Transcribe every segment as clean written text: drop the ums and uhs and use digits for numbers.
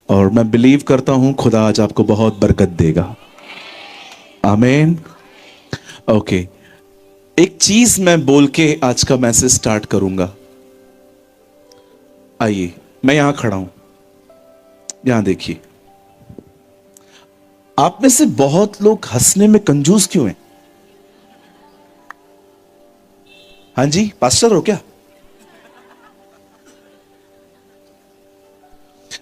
और मैं बिलीव करता हूं खुदा आज आपको बहुत बरकत देगा। आमीन। ओके, एक चीज मैं बोल के आज का मैसेज स्टार्ट करूंगा। आइए, मैं यहां खड़ा हूं, यहां देखिए। आप में से बहुत लोग हंसने में कंजूस क्यों हैं? हाँ जी, पास्टर हो क्या?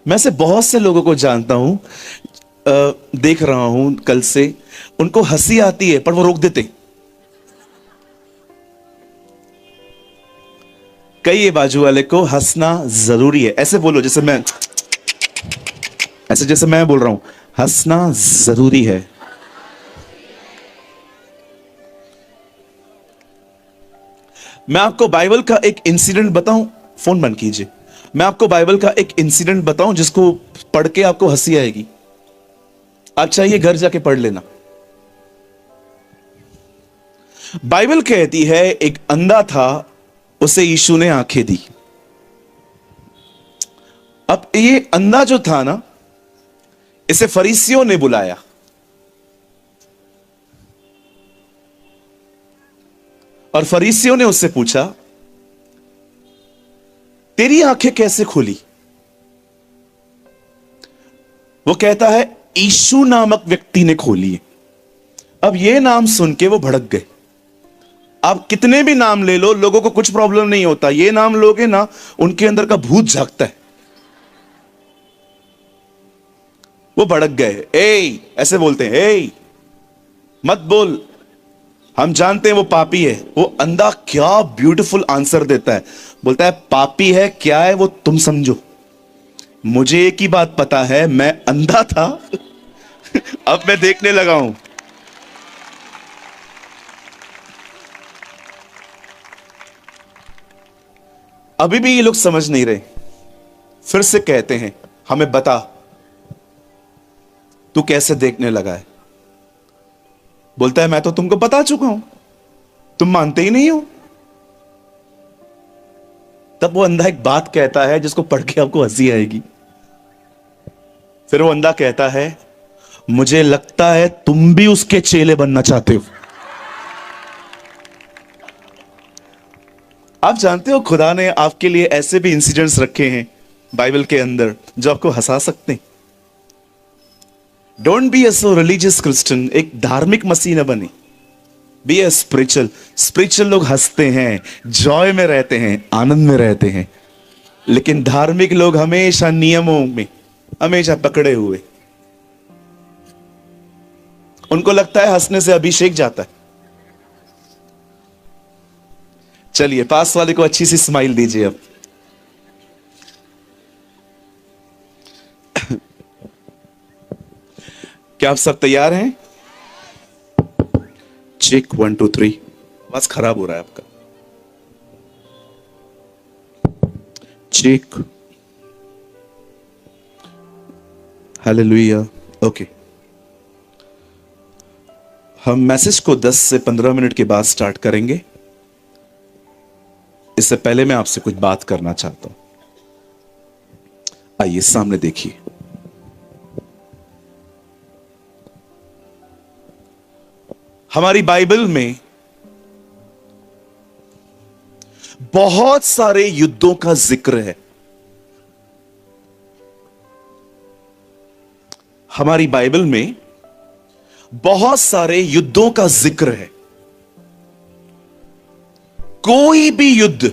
मैं से बहुत से लोगों को जानता हूं, देख रहा हूं कल से, उनको हंसी आती है पर वो रोक देते। कई ये बाजू वाले को हंसना जरूरी है, ऐसे बोलो जैसे मैं, ऐसे जैसे मैं बोल रहा हूं, हंसना जरूरी है। मैं आपको बाइबल का एक इंसिडेंट बताऊं, फोन बंद कीजिए। मैं आपको बाइबल का एक इंसिडेंट बताऊं जिसको पढ़ के आपको हंसी आएगी। आप चाहिए घर जाके पढ़ लेना। बाइबल कहती है एक अंधा था, उसे यीशु ने आंखें दी। अब ये अंधा जो था ना, इसे फरीसियों ने बुलाया और फरीसियों ने उससे पूछा, तेरी आंखें कैसे खुली? वो कहता है, यीशु नामक व्यक्ति ने खोली है। अब ये नाम सुन के वो भड़क गए। आप कितने भी नाम ले लो, लोगों को कुछ प्रॉब्लम नहीं होता। ये नाम लोगे ना, उनके अंदर का भूत झांकता है। वो भड़क गए। ए ऐसे बोलते हैं, ए मत बोल, हम जानते हैं वो पापी है। वो अंधा क्या ब्यूटीफुल आंसर देता है, बोलता है पापी है क्या है वो तुम समझो, मुझे एक ही बात पता है, मैं अंधा था अब मैं देखने लगा हूं। अभी भी ये लोग समझ नहीं रहे। फिर से कहते हैं, हमें बता तू कैसे देखने लगा है। बोलता है, मैं तो तुमको बता चुका हूं, तुम मानते ही नहीं हो। तब वो अंधा एक बात कहता है जिसको पढ़ के आपको हंसी आएगी। फिर वो अंधा कहता है, मुझे लगता है तुम भी उसके चेले बनना चाहते हो। आप जानते हो खुदा ने आपके लिए ऐसे भी इंसिडेंट्स रखे हैं बाइबल के अंदर जो आपको हंसा सकते हैं। Don't be A so religious Christian, एक धार्मिक मसीह न बने। B a spiritual. स्पिरिचुअल लोग हंसते हैं, जॉय में रहते हैं, आनंद में रहते हैं। लेकिन धार्मिक लोग हमेशा नियमों में, हमेशा पकड़े हुए। उनको लगता है हंसने से अभिषेक जाता है। चलिए, पास वाले को अच्छी सी स्माइल दीजिए अब। क्या आप सब तैयार हैं? चेक 1 2 3। आवाज खराब हो रहा है आपका। चेक। हालेलुया। ओके, हम मैसेज को 10 से 15 मिनट के बाद स्टार्ट करेंगे। इससे पहले मैं आपसे कुछ बात करना चाहता हूं। आइए सामने देखिए। हमारी बाइबल में बहुत सारे युद्धों का जिक्र है। हमारी बाइबल में बहुत सारे युद्धों का जिक्र है। कोई भी युद्ध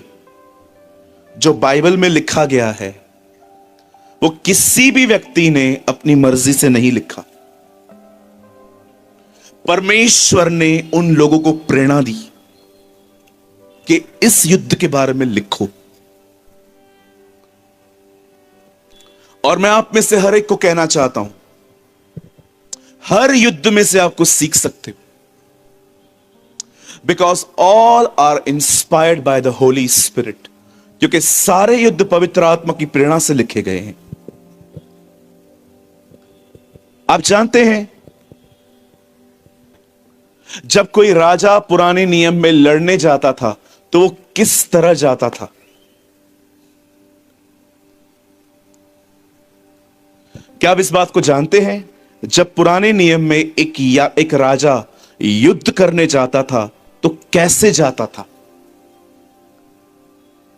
जो बाइबल में लिखा गया है, वो किसी भी व्यक्ति ने अपनी मर्जी से नहीं लिखा। परमेश्वर ने उन लोगों को प्रेरणा दी कि इस युद्ध के बारे में लिखो। और मैं आप में से हर एक को कहना चाहता हूं, हर युद्ध में से आप कुछ सीख सकते हो। Because all are inspired by the holy spirit. क्योंकि सारे युद्ध पवित्र आत्मा की प्रेरणा से लिखे गए हैं। आप जानते हैं, जब कोई राजा पुराने नियम में लड़ने जाता था तो वो किस तरह जाता था? क्या आप इस बात को जानते हैं? जब पुराने नियम में एक राजा युद्ध करने जाता था तो कैसे जाता था?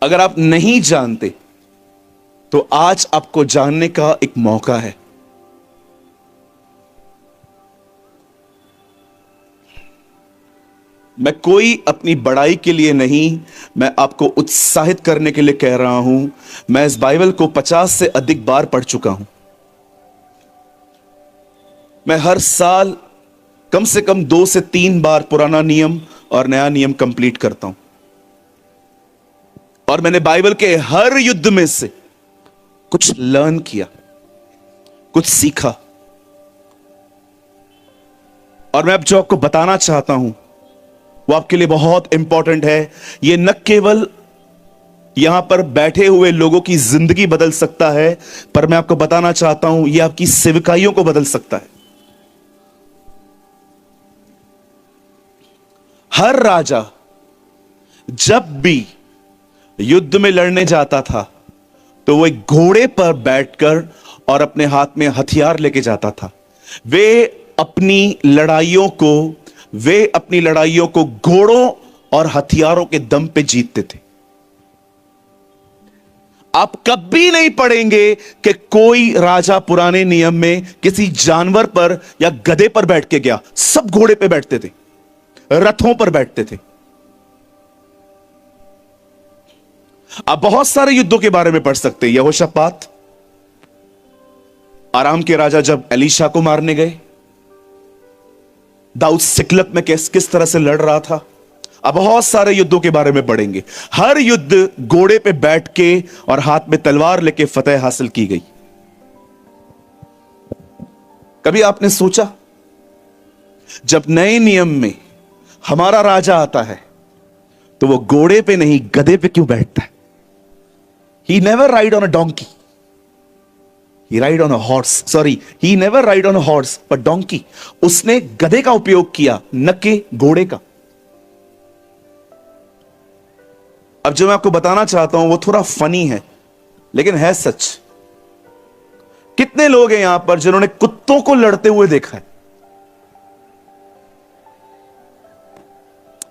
अगर आप नहीं जानते तो आज आपको जानने का एक मौका है। मैं कोई अपनी बड़ाई के लिए नहीं, मैं आपको उत्साहित करने के लिए कह रहा हूं। मैं इस बाइबल को 50 से अधिक बार पढ़ चुका हूं। मैं हर साल कम से कम 2 से 3 बार पुराना नियम और नया नियम कंप्लीट करता हूं। और मैंने बाइबल के हर युद्ध में से कुछ लर्न किया, कुछ सीखा। और मैं अब जो आपको बताना चाहता हूं वो आपके लिए बहुत इंपॉर्टेंट है। ये न केवल यहां पर बैठे हुए लोगों की जिंदगी बदल सकता है, पर मैं आपको बताना चाहता हूं ये आपकी सेवकाइयों को बदल सकता है। हर राजा जब भी युद्ध में लड़ने जाता था तो वो एक घोड़े पर बैठकर और अपने हाथ में हथियार लेके जाता था। वे अपनी लड़ाइयों को घोड़ों और हथियारों के दम पे जीतते थे। आप कभी नहीं पढ़ेंगे कि कोई राजा पुराने नियम में किसी जानवर पर या गधे पर बैठ के गया। सब घोड़े पे बैठते थे, रथों पर बैठते थे। आप बहुत सारे युद्धों के बारे में पढ़ सकते हैं। यहोशापात, आराम के राजा जब एलीशा को मारने गए, दाऊद सिकलग में किस तरह से लड़ रहा था। आप बहुत सारे युद्धों के बारे में पढ़ेंगे। हर युद्ध घोड़े पे बैठ के और हाथ में तलवार लेके फतेह हासिल की गई। कभी आपने सोचा जब नए नियम में हमारा राजा आता है तो वो घोड़े पे नहीं गधे पे क्यों बैठता है? He never ride on a donkey. He ride on a horse. Sorry, he never ride on a horse, but donkey. उसने गधे का उपयोग किया, न कि घोड़े का। अब जो मैं आपको बताना चाहता हूं वो थोड़ा फनी है, लेकिन है सच। कितने लोग हैं यहां पर जिन्होंने कुत्तों को लड़ते हुए देखा है?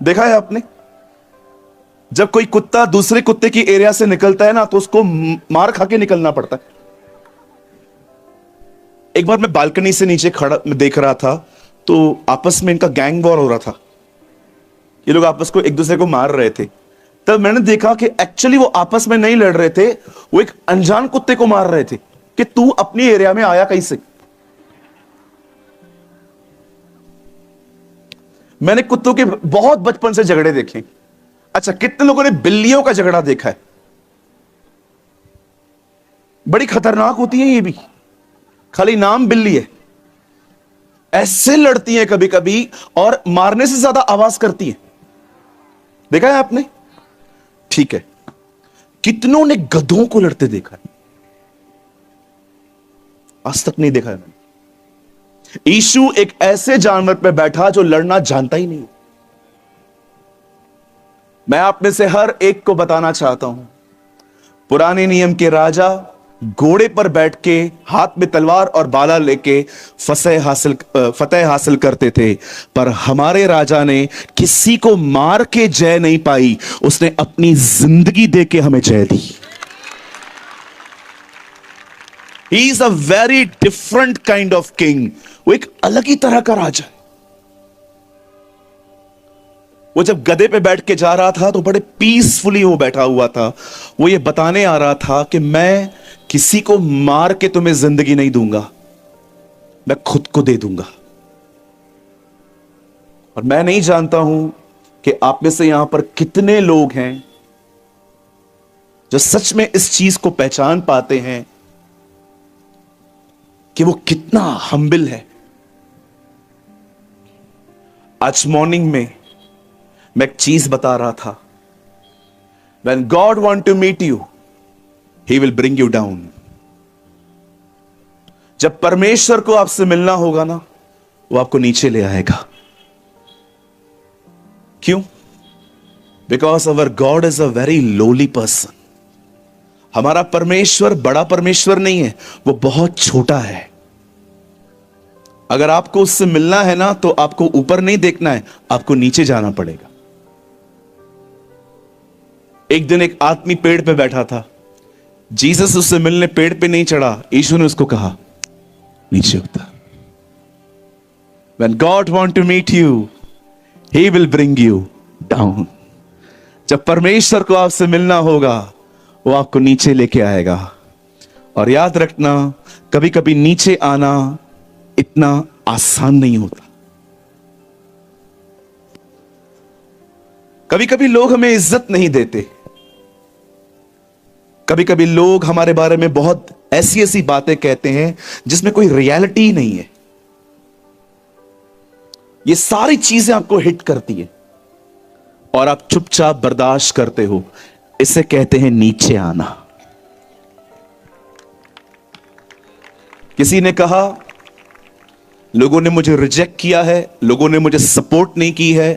देखा है आपने? जब कोई कुत्ता दूसरे कुत्ते की एरिया से निकलता है ना तो उसको मार खा के निकलना पड़ता है। एक बार मैं बालकनी से नीचे खड़ा देख रहा था तो आपस में इनका गैंग वॉर हो रहा था। ये लोग आपस को एक दूसरे को मार रहे थे। तब मैंने देखा कि एक्चुअली वो आपस में नहीं लड़ रहे थे, वो एक अनजान कुत्ते को मार रहे थे कि तू अपनी एरिया में आया कैसे। मैंने कुत्तों के बहुत बचपन से झगड़े देखे। अच्छा, कितने लोगों ने बिल्लियों का झगड़ा देखा है? बड़ी खतरनाक होती है ये भी, खाली नाम बिल्ली है। ऐसे लड़ती हैं कभी कभी और मारने से ज्यादा आवाज करती हैं। देखा है आपने? ठीक है, कितनों ने गधों को लड़ते देखा है? आज तक नहीं देखा है मैंने। यीशु एक ऐसे जानवर पे बैठा जो लड़ना जानता ही नहीं। मैं आप में से हर एक को बताना चाहता हूं, पुराने नियम के राजा घोड़े पर बैठ के हाथ में तलवार और बाला लेके फतेह हासिल करते थे, पर हमारे राजा ने किसी को मार के जय नहीं पाई, उसने अपनी जिंदगी दे के हमें जय दी। He is a very different kind of king. वो एक अलग ही तरह का राजा है। वो जब गधे पे बैठ के जा रहा था तो बड़े पीसफुली वो बैठा हुआ था। वो ये बताने आ रहा था कि मैं किसी को मार के तुम्हें जिंदगी नहीं दूंगा, मैं खुद को दे दूंगा। और मैं नहीं जानता हूं कि आप में से यहां पर कितने लोग हैं जो सच में इस चीज को पहचान पाते हैं कि वो कितना हम्बिल है। आज मॉर्निंग में मैं एक चीज बता रहा था, when God want to meet you, He will bring you down. जब परमेश्वर को आपसे मिलना होगा ना, वो आपको नीचे ले आएगा। क्यों? Because our God is a very lowly person. हमारा परमेश्वर बड़ा परमेश्वर नहीं है, वो बहुत छोटा है। अगर आपको उससे मिलना है ना, तो आपको ऊपर नहीं देखना है, आपको नीचे जाना पड़ेगा। एक दिन एक आदमी पेड़ पे बैठा था, जीसस उससे मिलने पेड़ पे नहीं चढ़ा, यीशु ने उसको कहा नीचे उतर। When God want to meet you, He will bring you down. जब परमेश्वर को आपसे मिलना होगा, वो आपको नीचे लेके आएगा। और याद रखना, कभी कभी नीचे आना इतना आसान नहीं होता। कभी कभी लोग हमें इज्जत नहीं देते, कभी कभी लोग हमारे बारे में बहुत ऐसी ऐसी बातें कहते हैं जिसमें कोई रियलिटी ही नहीं है। ये सारी चीजें आपको हिट करती है और आप चुपचाप बर्दाश्त करते हो। इसे कहते हैं नीचे आना। किसी ने कहा, लोगों ने मुझे रिजेक्ट किया है, लोगों ने मुझे सपोर्ट नहीं की है,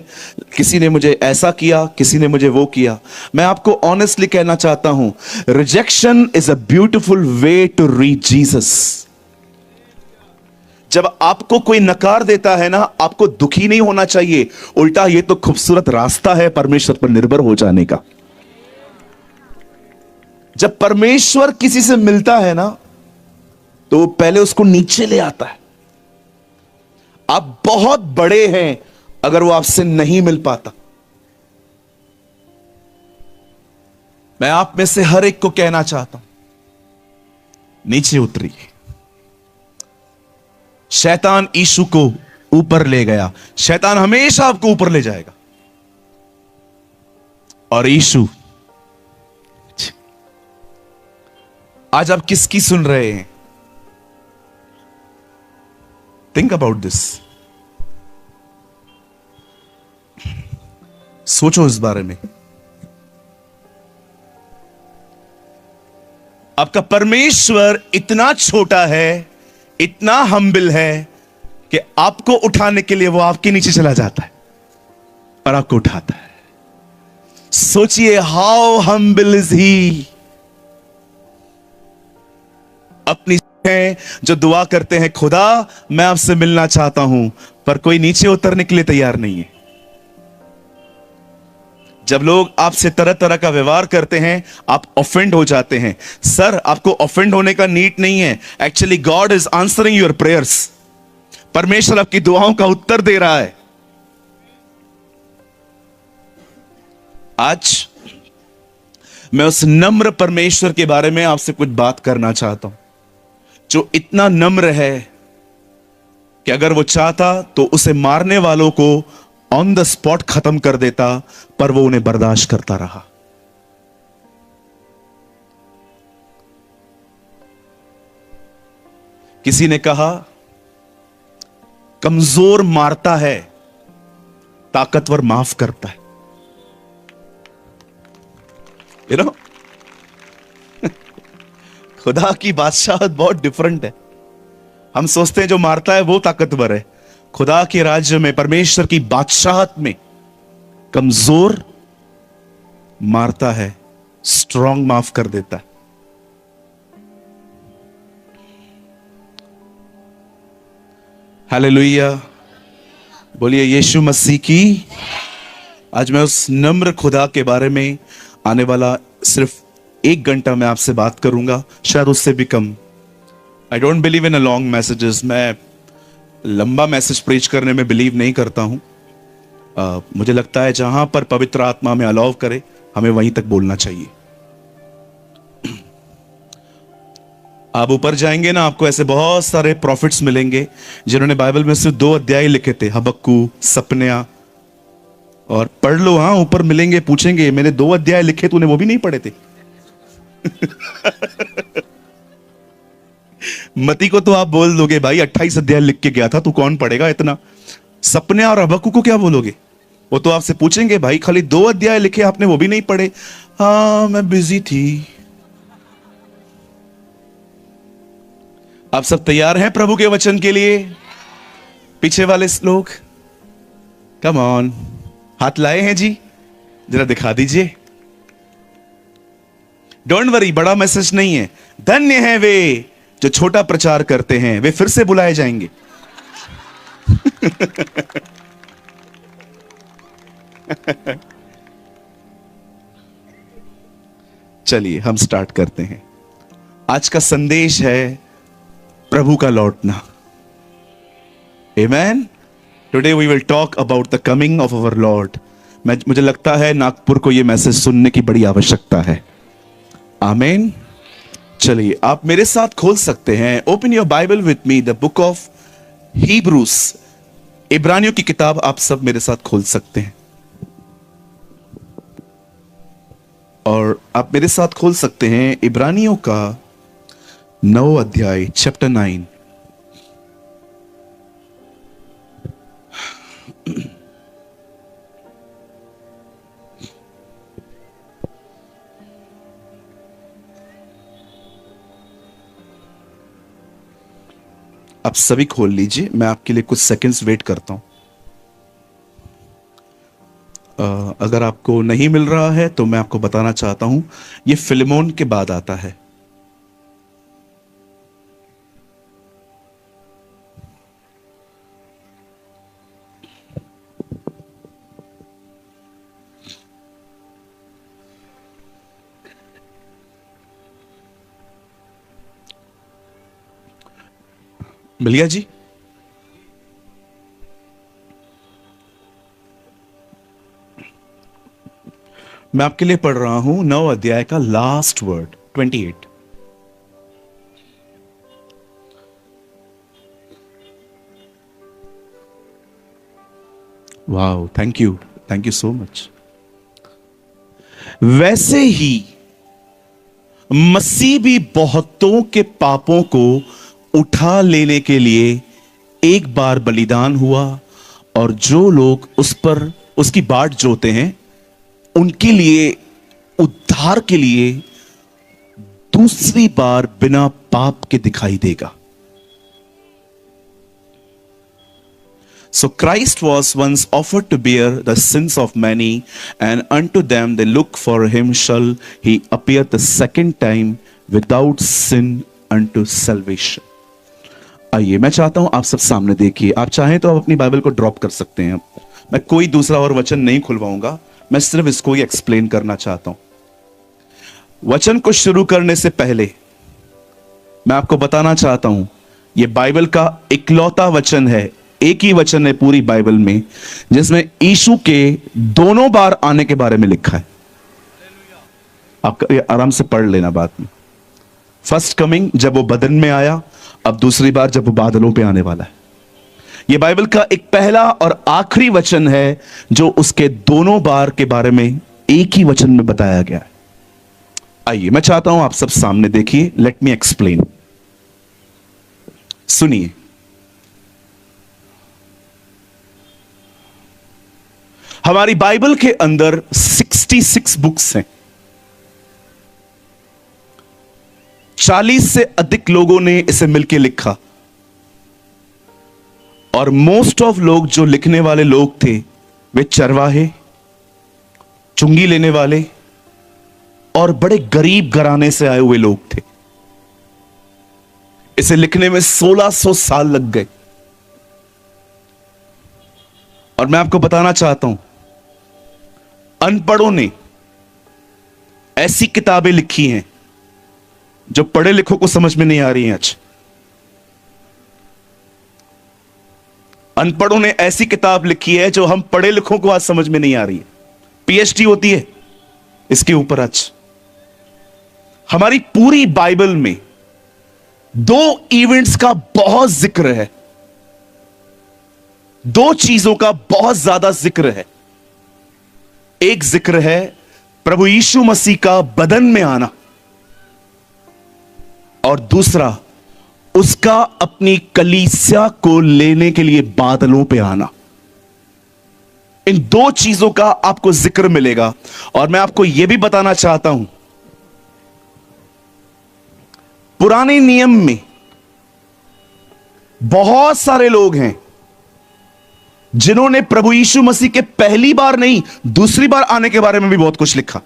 किसी ने मुझे ऐसा किया, किसी ने मुझे वो किया। मैं आपको ऑनेस्टली कहना चाहता हूं, rejection is a beautiful way to reach Jesus. जब आपको कोई नकार देता है ना, आपको दुखी नहीं होना चाहिए, उल्टा ये तो खूबसूरत रास्ता है परमेश्वर पर निर्भर हो जाने का। जब परमेश्वर किसी से मिलता है ना, तो वो पहले उसको नीचे ले आता है। आप बहुत बड़े हैं अगर वो आपसे नहीं मिल पाता। मैं आप में से हर एक को कहना चाहता हूं, नीचे उतरिए। शैतान यीशु को ऊपर ले गया, शैतान हमेशा आपको ऊपर ले जाएगा। और यीशु, आज आप किसकी सुन रहे हैं? Think about this. सोचो इस बारे में। आपका परमेश्वर इतना छोटा है, इतना हम्बिल है कि आपको उठाने के लिए वो आपके नीचे चला जाता है और आपको उठाता है। सोचिए, हाउ हम्बिल इज ही। अपनी हैं जो दुआ करते हैं, खुदा मैं आपसे मिलना चाहता हूं, पर कोई नीचे उतरने के लिए तैयार नहीं है। जब लोग आपसे तरह तरह का व्यवहार करते हैं, आप ऑफेंड हो जाते हैं। सर, आपको ऑफेंड होने का नीड नहीं है। Actually God is answering your prayers. परमेश्वर आपकी दुआओं का उत्तर दे रहा है। आज मैं उस नम्र परमेश्वर के बारे में आपसे कुछ बात करना चाहता हूं, जो इतना नम्र है कि अगर वो चाहता तो उसे मारने वालों को ऑन द स्पॉट खत्म कर देता, पर वो उन्हें बर्दाश्त करता रहा। किसी ने कहा, कमजोर मारता है, ताकतवर माफ करता है। यू नो, खुदा की बादशाहत बहुत डिफरेंट है। हम सोचते हैं जो मारता है वो ताकतवर है। खुदा के राज्य में, परमेश्वर की बादशाहत में, कमजोर मारता है, स्ट्रांग माफ कर देता है। हालेलुया, बोलिए यीशु मसीह की। आज मैं उस नम्र खुदा के बारे में आने वाला सिर्फ 1 घंटा मैं आपसे बात करूंगा, शायद उससे भी कम। I don't believe in a long messages. मैं लंबा मैसेज प्रीच करने में बिलीव नहीं करता हूं। मुझे लगता है जहां पर पवित्र आत्मा में अलाउ करे, हमें वहीं तक बोलना चाहिए। आप ऊपर जाएंगे ना, आपको ऐसे बहुत सारे प्रॉफिट्स मिलेंगे जिन्होंने बाइबल में सिर्फ 2 अध्याय लिखे थे, हबक्कू, सपन्या। और पढ़ लो, हाँ, ऊपर मिलेंगे, पूछेंगे मैंने 2 अध्याय लिखे, तूने वो भी नहीं पढ़े थे? मती को तो आप बोल दोगे, भाई 28 अध्याय लिख के गया था, तू कौन पढ़ेगा इतना? सपन्या और हबक्कू को क्या बोलोगे? वो तो आपसे पूछेंगे, भाई खाली 2 अध्याय लिखे, आपने वो भी नहीं पढ़े। हाँ, मैं बिजी थी। आप सब तैयार हैं प्रभु के वचन के लिए? पीछे वाले लोग, कम ऑन, हाथ लाए हैं जी, जरा दिखा दीजिए। डोंट वरी, बड़ा मैसेज नहीं है। धन्य है वे जो छोटा प्रचार करते हैं, वे फिर से बुलाए जाएंगे। चलिए हम स्टार्ट करते हैं। आज का संदेश है प्रभु का लौटना। Amen. Today we will talk about the coming of our Lord. मुझे लगता है नागपुर को यह मैसेज सुनने की बड़ी आवश्यकता है। आमीन। चलिए आप मेरे साथ खोल सकते हैं। Open your Bible with me, the book of Hebrews. इब्रानियों की किताब आप सब मेरे साथ खोल सकते हैं, और आप मेरे साथ खोल सकते हैं इब्रानियों का 9 अध्याय, चैप्टर 9। आप सभी खोल लीजिए, मैं आपके लिए कुछ सेकंड्स वेट करता हूं। अगर आपको नहीं मिल रहा है तो मैं आपको बताना चाहता हूं, यह फिलेमोन के बाद आता है। मिल गया जी? मैं आपके लिए पढ़ रहा हूं 9 अध्याय का last word 28। Wow, thank you so much. वैसे ही मसीह भी बहुतों के पापों को उठा लेने के लिए एक बार बलिदान हुआ, और जो लोग उस पर उसकी बाट जोते हैं उनके लिए उद्धार के लिए दूसरी बार बिना पाप के दिखाई देगा। So Christ was once offered to bear the sins of many, and unto them they look for him shall he appear the second time without sin unto salvation. आइए, मैं चाहता हूं आप सब सामने देखिए। आप चाहें तो आप अपनी बाइबल को ड्रॉप कर सकते हैं। मैं कोई दूसरा और वचन नहीं खुलवाऊंगा, मैं सिर्फ इसको ही एक्सप्लेन करना चाहता हूं। वचन को शुरू करने से पहले मैं आपको बताना चाहता हूं, यह बाइबल का इकलौता वचन है, एक ही वचन है पूरी बाइबल में जिसमें यीशु के दोनों बार आने के बारे में लिखा है। आप आराम से पढ़ लेना बाद में। फर्स्ट कमिंग जब वो बदन में आया, अब दूसरी बार जब वो बादलों पे आने वाला है। यह बाइबल का एक पहला और आखिरी वचन है जो उसके दोनों बार के बारे में एक ही वचन में बताया गया है। आइए, मैं चाहता हूं आप सब सामने देखिए। Let me explain. सुनिए। हमारी बाइबल के अंदर 66 बुक्स हैं। 40 से अधिक लोगों ने इसे मिलकर लिखा, और मोस्ट ऑफ लोग जो लिखने वाले लोग थे वे चरवाहे, चुंगी लेने वाले और बड़े गरीब घराने से आए हुए लोग थे। इसे लिखने में 1600 साल लग गए। और मैं आपको बताना चाहता हूं, अनपढ़ों ने ऐसी किताबें लिखी हैं जो पढ़े लिखों को समझ में नहीं आ रही हैं। आज अनपढ़ों ने ऐसी किताब लिखी है जो हम पढ़े लिखों को आज समझ में नहीं आ रही है। पीएचडी होती है इसके ऊपर। आज हमारी पूरी बाइबल में 2 इवेंट्स का बहुत जिक्र है, 2 चीजों का बहुत ज्यादा जिक्र है। एक जिक्र है प्रभु यीशु मसीह का बदन में आना, और दूसरा उसका अपनी कलीसिया को लेने के लिए बादलों पे आना। इन 2 चीजों का आपको जिक्र मिलेगा। और मैं आपको यह भी बताना चाहता हूं, पुराने नियम में बहुत सारे लोग हैं जिन्होंने प्रभु यीशु मसीह के पहली बार नहीं दूसरी बार आने के बारे में भी बहुत कुछ लिखा।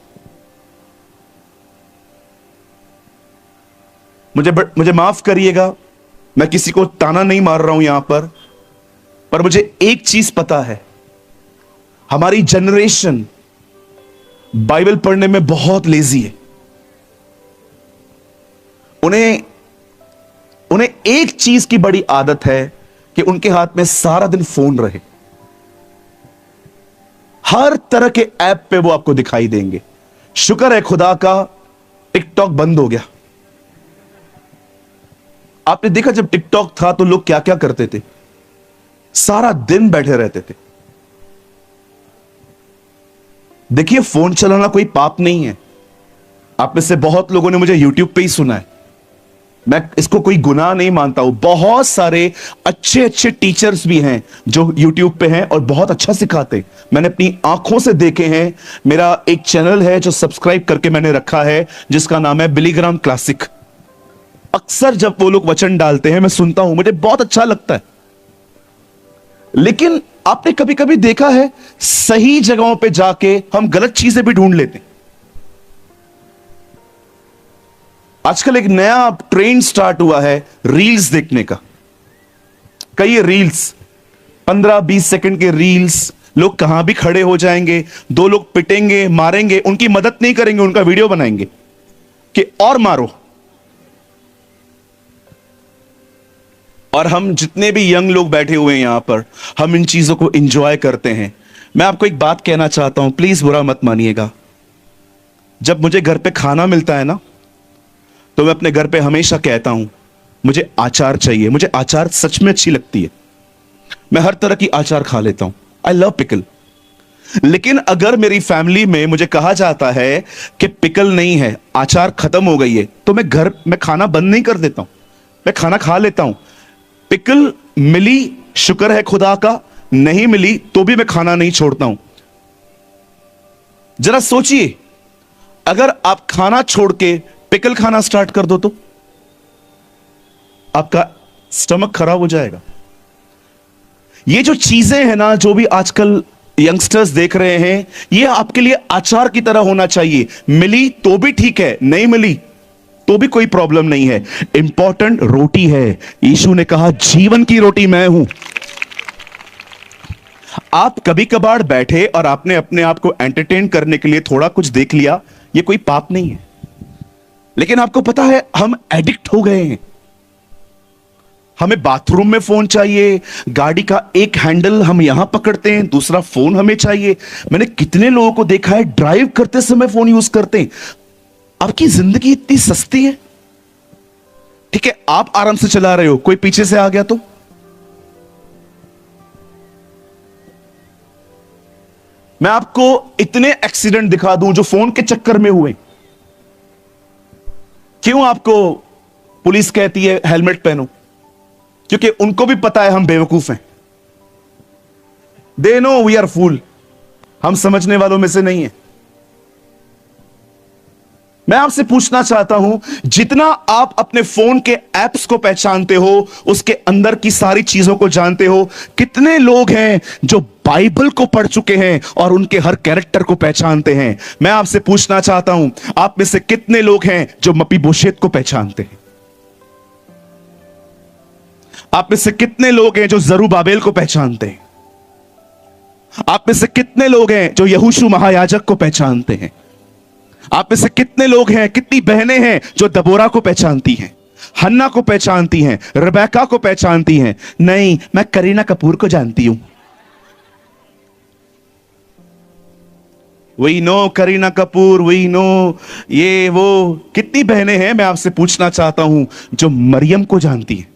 मुझे माफ करिएगा, मैं किसी को ताना नहीं मार रहा हूं यहां पर मुझे एक चीज पता है, हमारी जनरेशन बाइबल पढ़ने में बहुत लेजी है। उन्हें एक चीज की बड़ी आदत है कि उनके हाथ में सारा दिन फोन रहे। हर तरह के ऐप पे वो आपको दिखाई देंगे। शुक्र है खुदा का, टिकटॉक बंद हो गया। आपने देखा जब टिकटॉक था तो लोग क्या क्या करते थे, सारा दिन बैठे रहते थे। देखिए, फोन चलाना कोई पाप नहीं है। आप में से बहुत लोगों ने मुझे यूट्यूब पे ही सुना है, मैं इसको कोई गुनाह नहीं मानता हूं। बहुत सारे अच्छे अच्छे टीचर्स भी हैं जो यूट्यूब पे हैं और बहुत अच्छा सिखाते हैं। मैंने अपनी आंखों से देखे हैं। मेरा एक चैनल है जो सब्सक्राइब करके मैंने रखा है, जिसका नाम है बिलीग्राम क्लासिक। अक्सर जब वो लोग वचन डालते हैं मैं सुनता हूं, मुझे बहुत अच्छा लगता है। लेकिन आपने कभी कभी देखा है, सही जगहों पे जाके हम गलत चीजें भी ढूंढ लेते हैं। आजकल एक नया ट्रेंड स्टार्ट हुआ है रील्स देखने का। कई रील्स 15-20 सेकंड के रील्स, लोग कहां भी खड़े हो जाएंगे, दो लोग पिटेंगे, मारेंगे, उनकी मदद नहीं करेंगे, उनका वीडियो बनाएंगे कि और मारो। और हम जितने भी यंग लोग बैठे हुए हैं यहां पर, हम इन चीजों को एंजॉय करते हैं। मैं आपको एक बात कहना चाहता हूं, प्लीज बुरा मत मानिएगा। जब मुझे घर पे खाना मिलता है ना, तो मैं अपने घर पे हमेशा कहता हूं मुझे आचार चाहिए। मुझे आचार सच में अच्छी लगती है, मैं हर तरह की आचार खा लेता हूं। I love pickle. लेकिन अगर मेरी फैमिली में मुझे कहा जाता है कि पिकल नहीं है, आचार खत्म हो गई है, तो मैं खाना बंद नहीं कर देता हूं, मैं खाना खा लेता हूं। पिकल मिली, शुक्र है खुदा का, नहीं मिली तो भी मैं खाना नहीं छोड़ता हूं। जरा सोचिए, अगर आप खाना छोड़ के पिकल खाना स्टार्ट कर दो तो आपका स्टमक खराब हो जाएगा। ये जो चीजें हैं ना, जो भी आजकल यंगस्टर्स देख रहे हैं, ये आपके लिए आचार की तरह होना चाहिए। मिली तो भी ठीक है, नहीं मिली तो भी कोई प्रॉब्लम नहीं है। इंपॉर्टेंट रोटी है। यीशु ने कहा जीवन की रोटी मैं हूं। आप कभी कभार बैठे और आपने अपने आप को एंटरटेन करने के लिए थोड़ा कुछ देख लिया, यह कोई पाप नहीं है। लेकिन आपको पता है, हम एडिक्ट हो गए हैं। हमें बाथरूम में फोन चाहिए, गाड़ी का एक हैंडल हम यहां पकड़ते हैं, दूसरा फोन हमें चाहिए। मैंने कितने लोगों को देखा है ड्राइव करते समय फोन यूज करते हैं। आपकी जिंदगी इतनी सस्ती है, ठीक है, आप आराम से चला रहे हो, कोई पीछे से आ गया तो मैं आपको इतने एक्सीडेंट दिखा दूं जो फोन के चक्कर में हुए। क्यों आपको पुलिस कहती है हेलमेट पहनो? क्योंकि उनको भी पता है हम बेवकूफ हैं। They know we are fool. हम समझने वालों में से नहीं है। मैं आपसे पूछना चाहता हूं, जितना आप अपने फोन के एप्स को पहचानते हो, उसके अंदर की सारी चीजों को जानते हो, कितने लोग हैं जो बाइबल को पढ़ चुके हैं और उनके हर कैरेक्टर को पहचानते हैं? मैं आपसे पूछना चाहता हूं, आप में से कितने लोग हैं जो मपीबोशेत को पहचानते हैं? आप में से कितने लोग हैं जो जरूबाबेल को पहचानते हैं? आप में से कितने लोग हैं जो यहोशू महायाजक को पहचानते हैं? आप में से कितने लोग हैं, कितनी बहनें हैं जो दबोरा को पहचानती हैं, हन्ना को पहचानती हैं, रेबेका को पहचानती हैं? नहीं, मैं करीना कपूर को जानती हूं। We know Kareena Kapoor, we know ये वो। कितनी बहनें हैं, मैं आपसे पूछना चाहता हूं, जो मरियम को जानती हैं?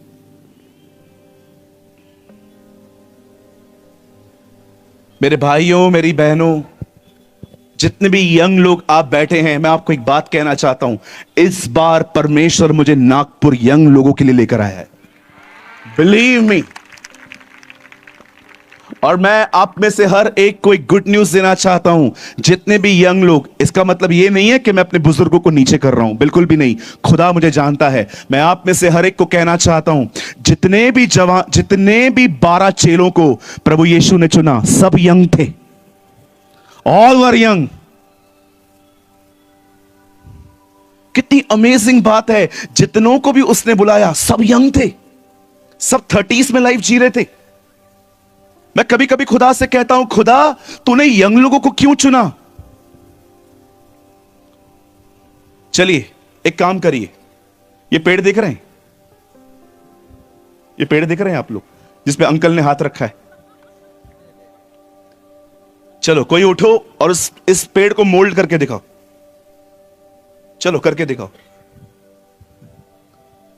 मेरे भाइयों, मेरी बहनों, जितने भी यंग लोग आप बैठे हैं, मैं आपको एक बात कहना चाहता हूं। इस बार परमेश्वर मुझे नागपुर यंग लोगों के लिए लेकर आया है, बिलीव मी। और मैं आप में से हर एक को एक गुड न्यूज देना चाहता हूं। जितने भी यंग लोग, इसका मतलब ये नहीं है कि मैं अपने बुजुर्गों को नीचे कर रहा हूं, बिल्कुल भी नहीं। खुदा मुझे जानता है। मैं आप में से हर एक को कहना चाहता हूं, जितने भी 12 चेलों को प्रभु यीशु ने चुना, सब यंग थे। All were young. कितनी अमेजिंग बात है, जितनों को भी उसने बुलाया सब यंग थे, सब 30s में लाइफ जी रहे थे। मैं कभी कभी खुदा से कहता हूं, खुदा तूने यंग लोगों को क्यों चुना? चलिए एक काम करिए, ये पेड़ देख रहे हैं, ये पेड़ देख रहे हैं आप लोग जिसपे अंकल ने हाथ रखा है? चलो कोई उठो और इस पेड़ को मोल्ड करके दिखाओ। चलो करके दिखाओ।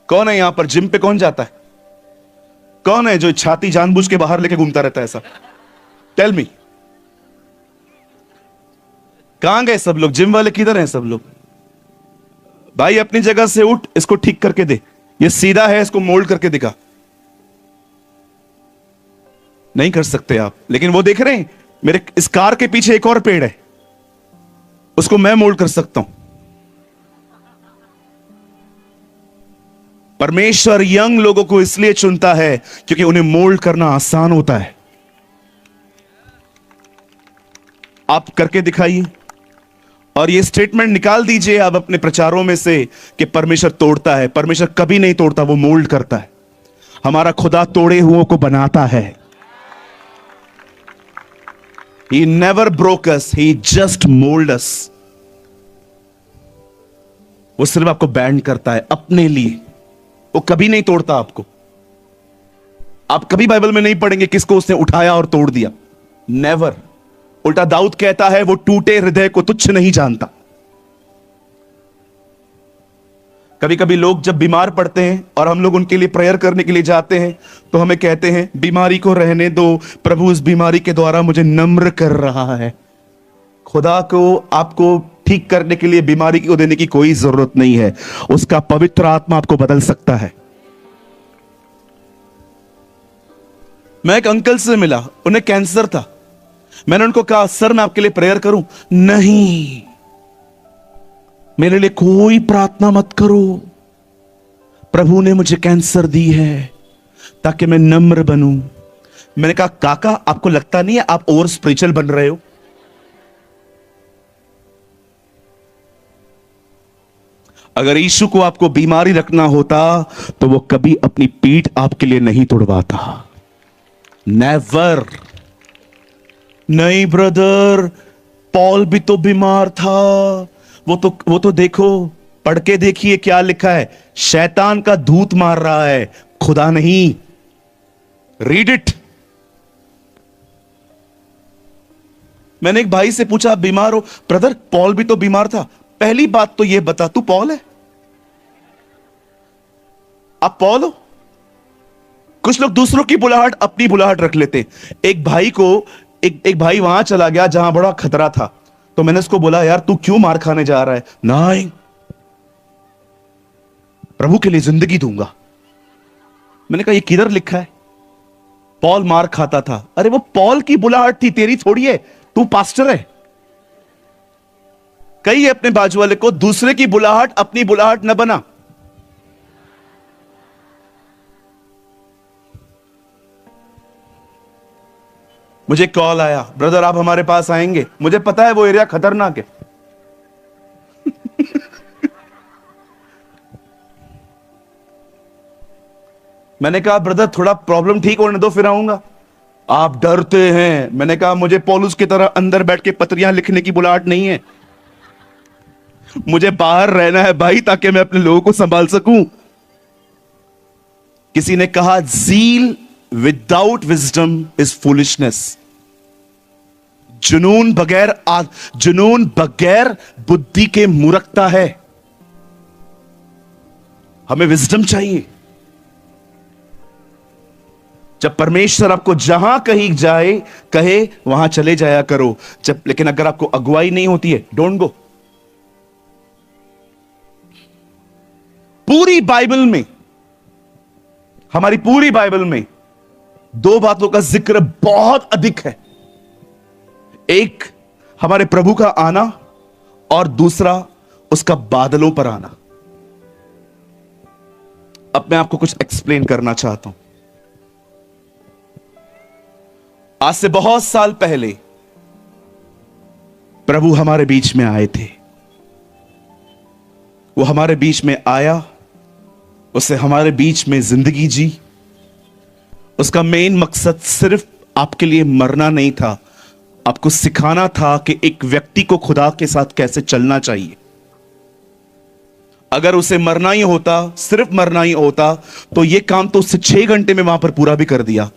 कौन है यहां पर जिम पे कौन जाता है? कौन है जो छाती जानबूझ के बाहर लेके घूमता रहता है ऐसा? टेल मी, कहां गए सब लोग? जिम वाले किधर हैं सब लोग? भाई अपनी जगह से उठ, इसको ठीक करके दे। ये सीधा है, इसको मोल्ड करके दिखा। नहीं कर सकते आप, लेकिन वो देख रहे हैं मेरे इस कार के पीछे एक और पेड़ है, उसको मैं मोल्ड कर सकता हूं। परमेश्वर यंग लोगों को इसलिए चुनता है क्योंकि उन्हें मोल्ड करना आसान होता है। आप करके दिखाइए और ये स्टेटमेंट निकाल दीजिए आप अपने प्रचारों में से कि परमेश्वर तोड़ता है। परमेश्वर कभी नहीं तोड़ता, वो मोल्ड करता है। हमारा खुदा तोड़े हुओं को बनाता है। He never broke us, he just molded us. वो सिर्फ आपको बैंड करता है अपने लिए, वो कभी नहीं तोड़ता आपको। आप कभी बाइबल में नहीं पढ़ेंगे किसको उसने उठाया और तोड़ दिया, नेवर। उल्टा दाऊद कहता है वो टूटे हृदय को तुच्छ नहीं जानता। कभी कभी लोग जब बीमार पड़ते हैं और हम लोग उनके लिए प्रेयर करने के लिए जाते हैं तो हमें कहते हैं बीमारी को रहने दो, प्रभु इस बीमारी के द्वारा मुझे नम्र कर रहा है। खुदा को आपको ठीक करने के लिए बीमारी को देने की कोई जरूरत नहीं है, उसका पवित्र आत्मा आपको बदल सकता है। मैं एक अंकल से मिला, उन्हें कैंसर था। मैंने उनको कहा सर मैं आपके लिए प्रेयर करूं? नहीं, मेरे लिए कोई प्रार्थना मत करो, प्रभु ने मुझे कैंसर दी है ताकि मैं नम्र बनूं। मैंने कहा काका आपको लगता नहीं है आप और स्पिरिचुअल बन रहे हो? अगर यीशु को आपको बीमारी रखना होता तो वो कभी अपनी पीठ आपके लिए नहीं तोड़वाता। नेवर। नहीं ब्रदर, पॉल भी तो बीमार था, वो तो देखो, पढ़ के देखिए क्या लिखा है, शैतान का दूत मार रहा है, खुदा नहीं। Read it. मैंने एक भाई से पूछा आप बीमार हो? ब्रदर पॉल भी तो बीमार था। पहली बात तो ये बता तू पॉल है? आप पॉल हो? कुछ लोग दूसरों की बुलाहट अपनी बुलाहट रख लेते। एक भाई को एक भाई वहां चला गया जहां बड़ा खतरा था, तो मैंने उसको बोला यार तू क्यों मार खाने जा रहा है? नहीं, प्रभु के लिए जिंदगी दूंगा। मैंने कहा ये किधर लिखा है? पॉल मार खाता था। अरे वो पॉल की बुलाहट थी, तेरी थोड़ी है। तू पास्टर है। कही अपने बाजू वाले को दूसरे की बुलाहट अपनी बुलाहट न बना। मुझे कॉल आया, ब्रदर आप हमारे पास आएंगे? मुझे पता है वो एरिया खतरनाक है। मैंने कहा ब्रदर थोड़ा प्रॉब्लम ठीक होने दो फिर आऊंगा। आप डरते हैं। मैंने कहा मुझे पौलुस की तरह अंदर बैठ के पत्रियां लिखने की बुलाहट नहीं है, मुझे बाहर रहना है भाई ताकि मैं अपने लोगों को संभाल सकूं। किसी ने कहा zeal without wisdom is foolishness. जुनून बगैर बुद्धि के मूर्खता है। हमें विजडम चाहिए। जब परमेश्वर आपको जहां कहीं जाए कहे वहां चले जाया करो। लेकिन अगर आपको अगुवाई नहीं होती है, डोंट गो। पूरी बाइबल में, हमारी पूरी बाइबल में दो बातों का जिक्र बहुत अधिक है। एक हमारे प्रभु का आना और दूसरा उसका बादलों पर आना। अब मैं आपको कुछ एक्सप्लेन करना चाहता हूं। आज से बहुत साल पहले प्रभु हमारे बीच में आए थे। वो हमारे बीच में आया, उसने हमारे बीच में जिंदगी जी। उसका मेन मकसद सिर्फ आपके लिए मरना नहीं था, आपको सिखाना था कि एक व्यक्ति को खुदा के साथ कैसे चलना चाहिए। अगर उसे मरना ही होता, सिर्फ मरना ही होता, तो यह काम तो उससे 6 घंटे में वहां पर पूरा भी कर दिया।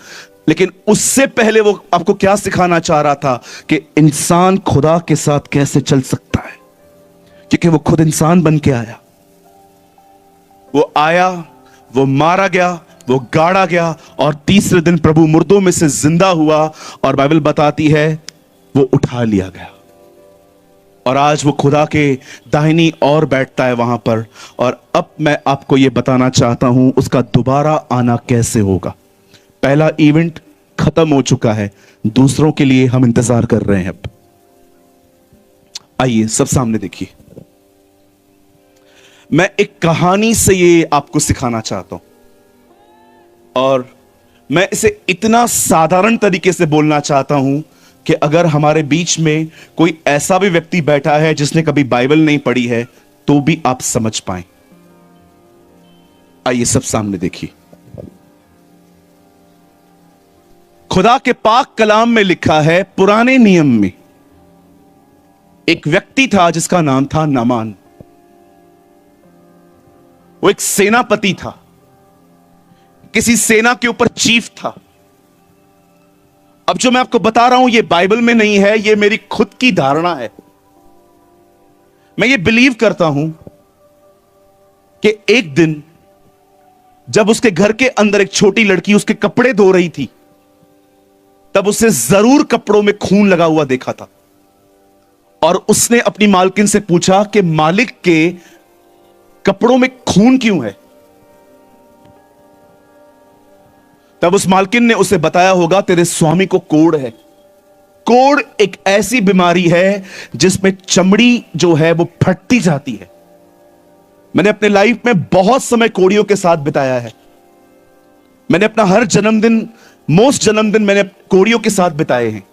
लेकिन उससे पहले वो आपको क्या सिखाना चाह रहा था कि इंसान खुदा के साथ कैसे चल सकता है, क्योंकि वो खुद इंसान बन के आया। वो आया, वो मारा गया, वो गाड़ा गया, और तीसरे दिन प्रभु मुर्दों में से जिंदा हुआ, और बाइबल बताती है वो उठा लिया गया, और आज वो खुदा के दाहिनी ओर बैठता है वहां पर। और अब मैं आपको यह बताना चाहता हूं उसका दोबारा आना कैसे होगा। पहला इवेंट खत्म हो चुका है, दूसरों के लिए हम इंतजार कर रहे हैं। अब आइए सब सामने देखिए, मैं एक कहानी से ये आपको सिखाना चाहता हूं, और मैं इसे इतना साधारण तरीके से बोलना चाहता हूं कि अगर हमारे बीच में कोई ऐसा भी व्यक्ति बैठा है जिसने कभी बाइबल नहीं पढ़ी है, तो भी आप समझ पाए। आइए सब सामने देखिए। खुदा के पाक कलाम में लिखा है, पुराने नियम में एक व्यक्ति था जिसका नाम था नामान। वो एक सेनापति था, किसी सेना के ऊपर चीफ था। अब जो मैं आपको बता रहा हूं ये बाइबल में नहीं है, ये मेरी खुद की धारणा है। मैं ये बिलीव करता हूं कि एक दिन जब उसके घर के अंदर एक छोटी लड़की उसके कपड़े धो रही थी, तब उसे जरूर कपड़ों में खून लगा हुआ देखा था, और उसने अपनी मालकिन से पूछा कि मालिक के कपड़ों में खून क्यों है। तब उस मालकिन ने उसे बताया होगा, तेरे स्वामी को कोढ़ है। कोढ़ एक ऐसी बीमारी है जिसमें चमड़ी जो है वो फटती जाती है। मैंने अपने लाइफ में बहुत समय कोढ़ियों के साथ बिताया है। मैंने अपना हर जन्मदिन, मोस्ट जन्मदिन मैंने कोढ़ियों के साथ बिताए हैं।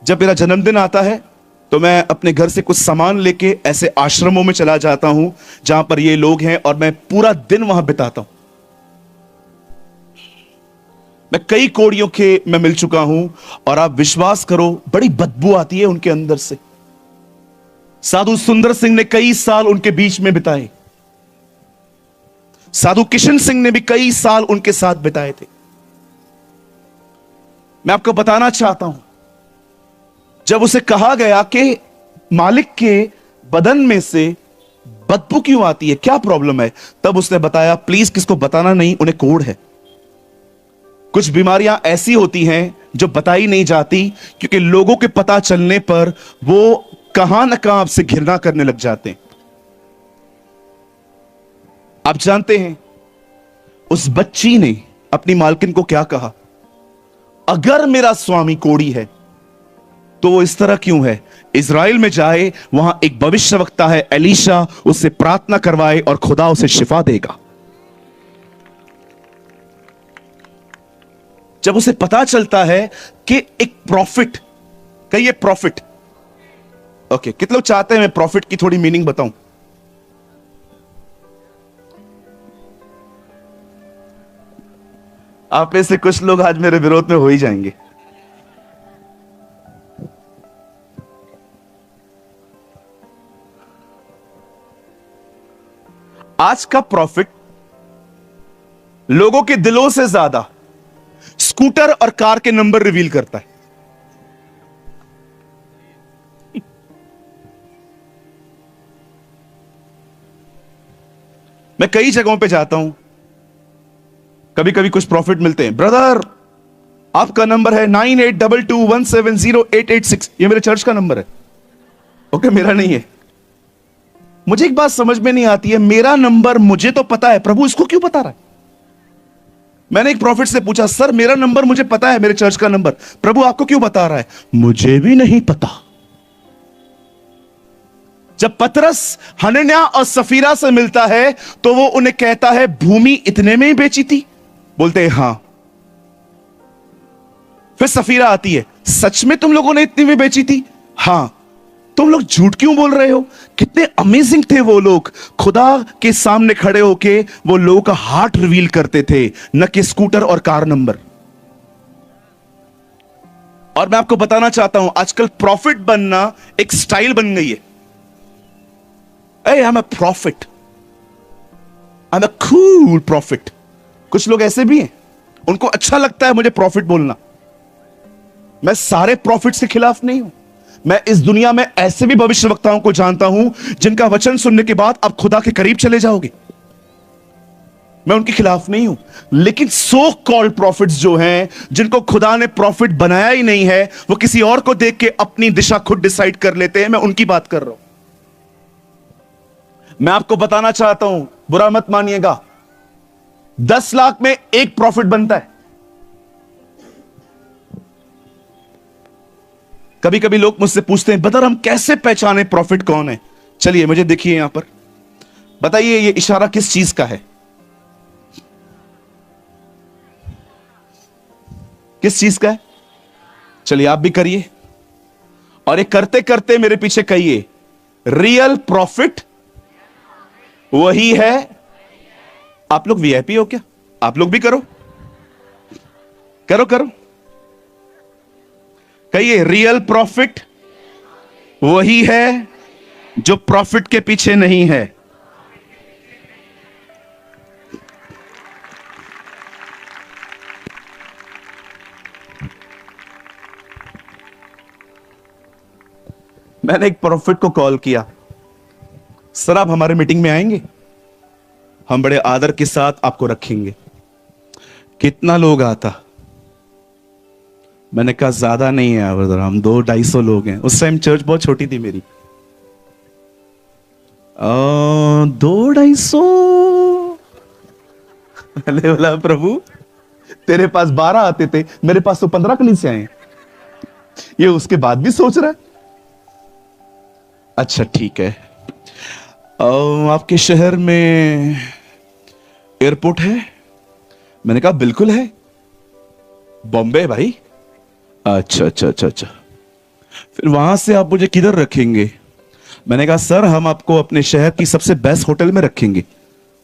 जब मेरा जन्मदिन आता है तो मैं अपने घर से कुछ सामान लेके ऐसे आश्रमों में चला जाता हूं जहां पर ये लोग हैं, और मैं पूरा दिन वहां बिताता हूं। मैं कई कोढ़ियों के मैं मिल चुका हूं, और आप विश्वास करो बड़ी बदबू आती है उनके अंदर से। साधु सुंदर सिंह ने कई साल उनके बीच में बिताए, साधु किशन सिंह ने भी कई साल उनके साथ बिताए थे। मैं आपको बताना चाहता हूं, जब उसे कहा गया कि मालिक के बदन में से बदबू क्यों आती है, क्या प्रॉब्लम है, तब उसने बताया प्लीज किसको बताना नहीं, उन्हें कोढ़ है। कुछ बीमारियां ऐसी होती हैं जो बताई नहीं जाती, क्योंकि लोगों के पता चलने पर वो कहां ना कहां आपसे घृणा करने लग जाते हैं। आप जानते हैं उस बच्ची ने अपनी मालकिन को क्या कहा, अगर मेरा स्वामी कोढ़ी है तो वो इस तरह क्यों है, इज़राइल में जाए, वहां एक भविष्यवक्ता है एलीशा, उससे प्रार्थना करवाए और खुदा उसे शिफा देगा। जब उसे पता चलता है कि एक प्रॉफिट, कहिए प्रॉफिट, ओके, कितने लोग चाहते हैं मैं प्रॉफिट की थोड़ी मीनिंग बताऊं। आप में से कुछ लोग आज मेरे विरोध में हो ही जाएंगे। आज का प्रॉफिट लोगों के दिलों से ज्यादा स्कूटर और कार के नंबर रिवील करता है। मैं कई जगहों पे जाता हूं, कभी कभी कुछ प्रॉफिट मिलते हैं, ब्रदर आपका नंबर है 9822170886, ये मेरे चर्च का नंबर है। ओके, मेरा नहीं है। मुझे एक बात समझ में नहीं आती है, मेरा नंबर मुझे तो पता है, प्रभु इसको क्यों बता रहा है। मैंने एक प्रॉफिट से पूछा, सर मेरा नंबर मुझे पता है, मेरे चर्च का नंबर, प्रभु आपको क्यों बता रहा है। मुझे भी नहीं पता। जब पतरस हनन्याह और सफीरा से मिलता है तो वो उन्हें कहता है भूमि इतने में ही बेची थी, बोलते हैं हां। फिर सफीरा आती है, सच में तुम लोगों ने इतनी में बेची थी, हां। तुम लोग झूठ क्यों बोल रहे हो? कितने अमेजिंग थे वो लोग, खुदा के सामने खड़े होके वो लोगों का हार्ट रिवील करते थे, न कि स्कूटर और कार नंबर। और मैं आपको बताना चाहता हूं, आजकल प्रॉफिट बनना एक स्टाइल बन गई है। I am a profit, I am a cool profit. कुछ लोग ऐसे भी हैं, उनको अच्छा लगता है मुझे प्रॉफिट बोलना। मैं सारे प्रॉफिट्स के खिलाफ नहीं हूं। मैं इस दुनिया में ऐसे भी भविष्यवक्ताओं को जानता हूं जिनका वचन सुनने के बाद आप खुदा के करीब चले जाओगे। मैं उनके खिलाफ नहीं हूं, लेकिन सो कॉल्ड प्रॉफिट्स जो हैं, जिनको खुदा ने प्रॉफिट बनाया ही नहीं है, वो किसी और को देख के अपनी दिशा खुद डिसाइड कर लेते हैं, मैं उनकी बात कर रहा हूं। मैं आपको बताना चाहता हूं, बुरा मत मानिएगा, 10 लाख में एक प्रॉफिट बनता है। कभी कभी लोग मुझसे पूछते हैं, बदर हम कैसे पहचाने प्रॉफिट कौन है? चलिए मुझे देखिए यहां पर, बताइए ये इशारा किस चीज का है? किस चीज का है? चलिए आप भी करिए, और ये करते करते मेरे पीछे कहिए, रियल प्रॉफिट वही है। आप लोग वीआईपी हो क्या? आप लोग भी करो, करो करो, कहिए, रियल प्रॉफिट वही है जो प्रॉफिट के पीछे नहीं है। मैंने एक प्रॉफिट को कॉल किया, सर आप हमारे मीटिंग में आएंगे, हम बड़े आदर के साथ आपको रखेंगे। कितना लोग आता? मैंने कहा ज्यादा नहीं है ब्रदर, हम 200-250 लोग हैं। उस टाइम चर्च बहुत छोटी थी मेरी। 200-250? मैंने बोला प्रभु तेरे पास 12 आते थे, मेरे पास तो 15 कलीसिया आए। ये उसके बाद भी सोच रहा है। अच्छा ठीक है, आपके शहर में एयरपोर्ट है? मैंने कहा बिल्कुल है। बॉम्बे भाई? अच्छा अच्छा अच्छा अच्छा, फिर वहां से आप मुझे किधर रखेंगे? मैंने कहा सर हम आपको अपने शहर की सबसे बेस्ट होटल में रखेंगे।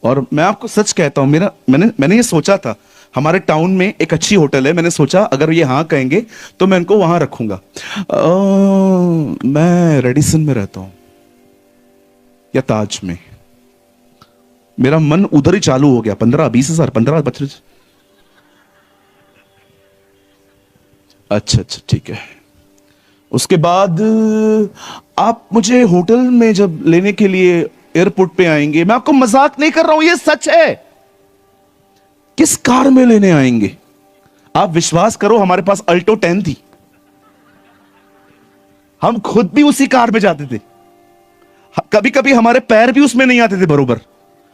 और मैं आपको सच कहता हूं, मैंने ये सोचा था, हमारे टाउन में एक अच्छी होटल है, मैंने सोचा अगर ये हाँ कहेंगे तो मैं इनको वहां रखूंगा। मैं रेडिसन में रहता हूं या ताज में। मेरा मन उधर ही चालू हो गया। 15-20 हजार, 15-25। अच्छा अच्छा ठीक है। उसके बाद आप मुझे होटल में जब लेने के लिए एयरपोर्ट पे आएंगे, मैं आपको मजाक नहीं कर रहा हूं, ये सच है। किस कार में लेने आएंगे? आप विश्वास करो, हमारे पास अल्टो 10 थी, हम खुद भी उसी कार में जाते थे। कभी कभी हमारे पैर भी उसमें नहीं आते थे बरोबर,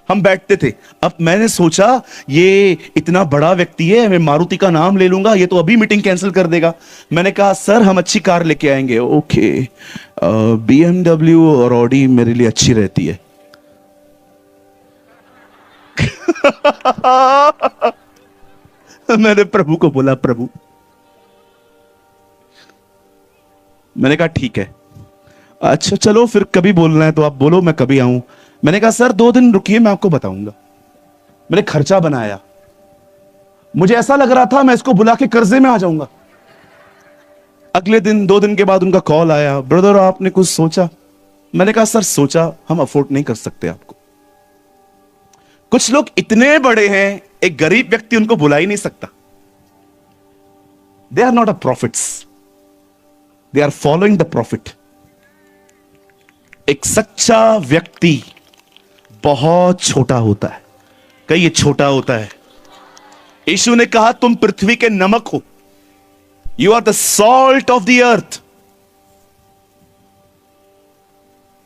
हम बैठते थे। अब मैंने सोचा ये इतना बड़ा व्यक्ति है, मैं मारुति का नाम ले लूंगा, ये तो अभी मीटिंग कैंसिल कर देगा। मैंने कहा सर हम अच्छी कार लेके आएंगे। ओके, BMW और ऑडी मेरे लिए अच्छी रहती है। मैंने प्रभु को बोला, प्रभु, मैंने कहा ठीक है, अच्छा चलो फिर कभी बोलना है तो आप बोलो, मैं कभी आऊं। मैंने कहा सर 2 दिन रुकिए, मैं आपको बताऊंगा। मैंने खर्चा बनाया, मुझे ऐसा लग रहा था मैं इसको बुला के कर्जे में आ जाऊंगा। अगले दिन, 2 दिन के बाद उनका कॉल आया, ब्रदर आपने कुछ सोचा? मैंने कहा सर सोचा, हम अफोर्ड नहीं कर सकते आपको। कुछ लोग इतने बड़े हैं, एक गरीब व्यक्ति उनको बुला ही नहीं सकता। They are not a prophets, they are following the prophet. एक सच्चा व्यक्ति बहुत छोटा होता है। कहिए छोटा होता है। यीशु ने कहा तुम पृथ्वी के नमक हो, you are the salt of the earth.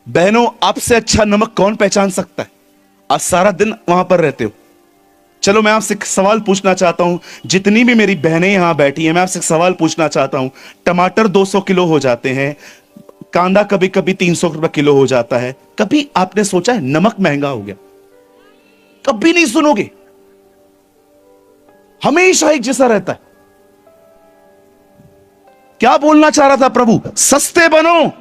बहनों, आपसे अच्छा नमक कौन पहचान सकता है? आप सारा दिन वहां पर रहते हो। चलो मैं आपसे एक सवाल पूछना चाहता हूं, जितनी भी मेरी बहनें यहां बैठी हैं, मैं आपसे एक सवाल पूछना चाहता हूं। टमाटर 200 किलो हो जाते हैं, कांदा कभी कभी 300 रुपए किलो हो जाता है। कभी आपने सोचा है नमक महंगा हो गया? कभी नहीं सुनोगे, हमेशा एक जैसा रहता है। क्या बोलना चाह रहा था प्रभु? सस्ते बनो,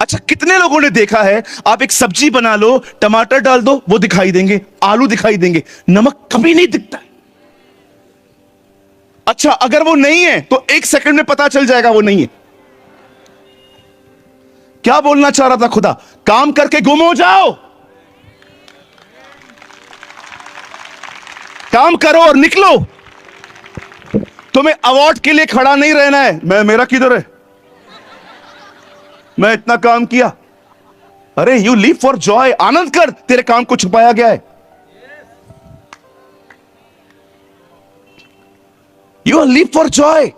अच्छा, कितने लोगों ने देखा है आप एक सब्जी बना लो, टमाटर डाल दो, वो दिखाई देंगे, आलू दिखाई देंगे, नमक कभी नहीं दिखता। अच्छा, अगर वो नहीं है तो 1 सेकंड में पता चल जाएगा वो नहीं है। क्या बोलना चाह रहा था खुदा? काम करके गुम हो जाओ, काम करो और निकलो। तुम्हें अवार्ड के लिए खड़ा नहीं रहना है। मेरा किधर है, मैं इतना काम किया। अरे यू लिव फॉर जॉय, आनंद कर, तेरे काम को छुपाया गया है। यू लिव फॉर जॉय,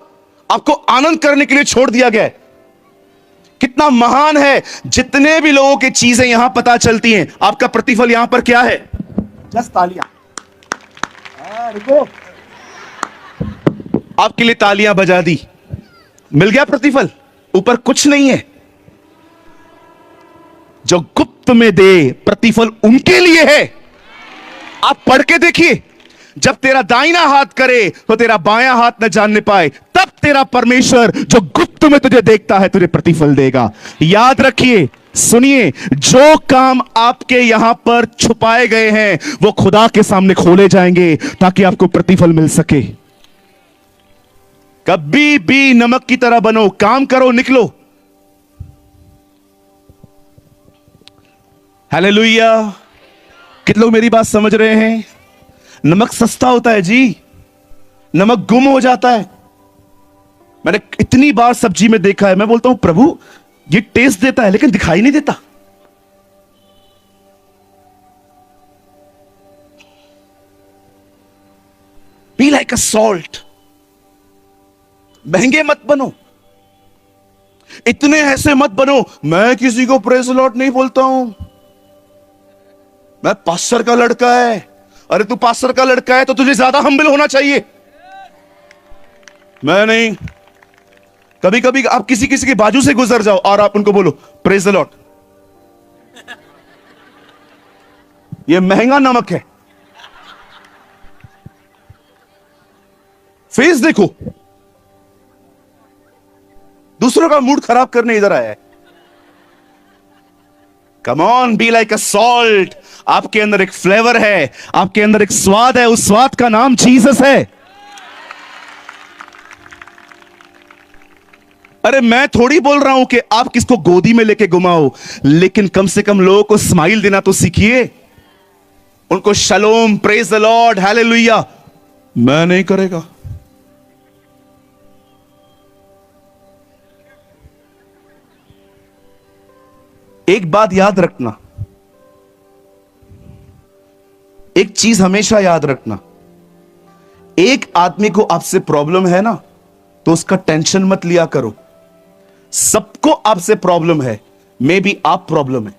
आपको आनंद करने के लिए छोड़ दिया गया है। कितना महान है। जितने भी लोगों की चीजें यहां पता चलती हैं, आपका प्रतिफल यहां पर क्या है? जस्ट तालियां। रुको, आपके लिए तालियां बजा दी, मिल गया प्रतिफल। ऊपर कुछ नहीं है। जो गुप्त में दे, प्रतिफल उनके लिए है। आप पढ़ के देखिए, जब तेरा दाहिना हाथ करे तो तेरा बायां हाथ न जानने पाए, तब तेरा परमेश्वर जो गुप्त में तुझे देखता है तुझे प्रतिफल देगा। याद रखिए, सुनिए, जो काम आपके यहां पर छुपाए गए हैं वो खुदा के सामने खोले जाएंगे ताकि आपको प्रतिफल मिल सके। कभी भी नमक की तरह बनो, काम करो, निकलो। हालेलुया। कितने लोग मेरी बात समझ रहे हैं? नमक सस्ता होता है जी, नमक गुम हो जाता है। मैंने इतनी बार सब्जी में देखा है, मैं बोलता हूं प्रभु ये टेस्ट देता है लेकिन दिखाई नहीं देता। Be like a salt. महंगे मत बनो, इतने ऐसे मत बनो। मैं किसी को प्रेज लॉर्ड नहीं बोलता हूं, मैं पास्टर का लड़का है। अरे तू पास्टर का लड़का है तो तुझे ज्यादा हम्बल होना चाहिए। मैं नहीं। कभी कभी आप किसी किसी के बाजू से गुजर जाओ और आप उनको बोलो प्रेज द लॉर्ड। ये महंगा नमक है। फेस देखो, दूसरों का मूड खराब करने इधर आया है। Come on, be like a salt. आपके अंदर एक फ्लेवर है, आपके अंदर एक स्वाद है, उस स्वाद का नाम जीसस है। अरे मैं थोड़ी बोल रहा हूं कि आप किसको गोदी में लेके घुमाओ, लेकिन कम से कम लोगों को स्माइल देना तो सीखिए, उनको शलोम, प्रेज द लॉर्ड, हालेलुया। मैं नहीं करेगा। एक बात याद रखना, एक चीज हमेशा याद रखना, एक आदमी को आपसे प्रॉब्लम है ना तो उसका टेंशन मत लिया करो। सबको आपसे प्रॉब्लम है, मे बी आप प्रॉब्लम है।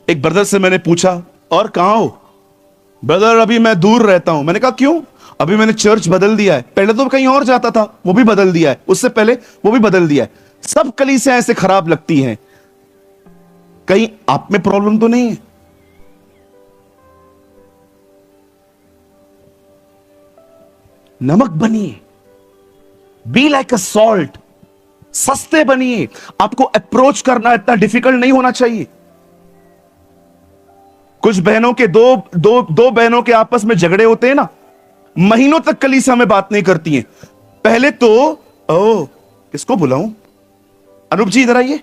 एक ब्रदर से मैंने पूछा, और कहां हो? ब्रदर अभी मैं दूर रहता हूं। मैंने कहा क्यों? अभी मैंने चर्च बदल दिया है, पहले तो कहीं और जाता था, वो भी बदल दिया है, उससे पहले वो भी बदल दिया है। सब कलीसियां ऐसे खराब लगती हैं, कहीं आप में प्रॉब्लम तो नहीं है? नमक बनिए, बी लाइक अ सॉल्ट। सस्ते बनिए। आपको अप्रोच करना इतना डिफिकल्ट नहीं होना चाहिए। कुछ बहनों के दो बहनों के आपस में झगड़े होते हैं ना, महीनों तक कलीसिया में बात नहीं करती हैं। पहले तो ओ किसको बुलाऊं, अनूप जी इधर आइए।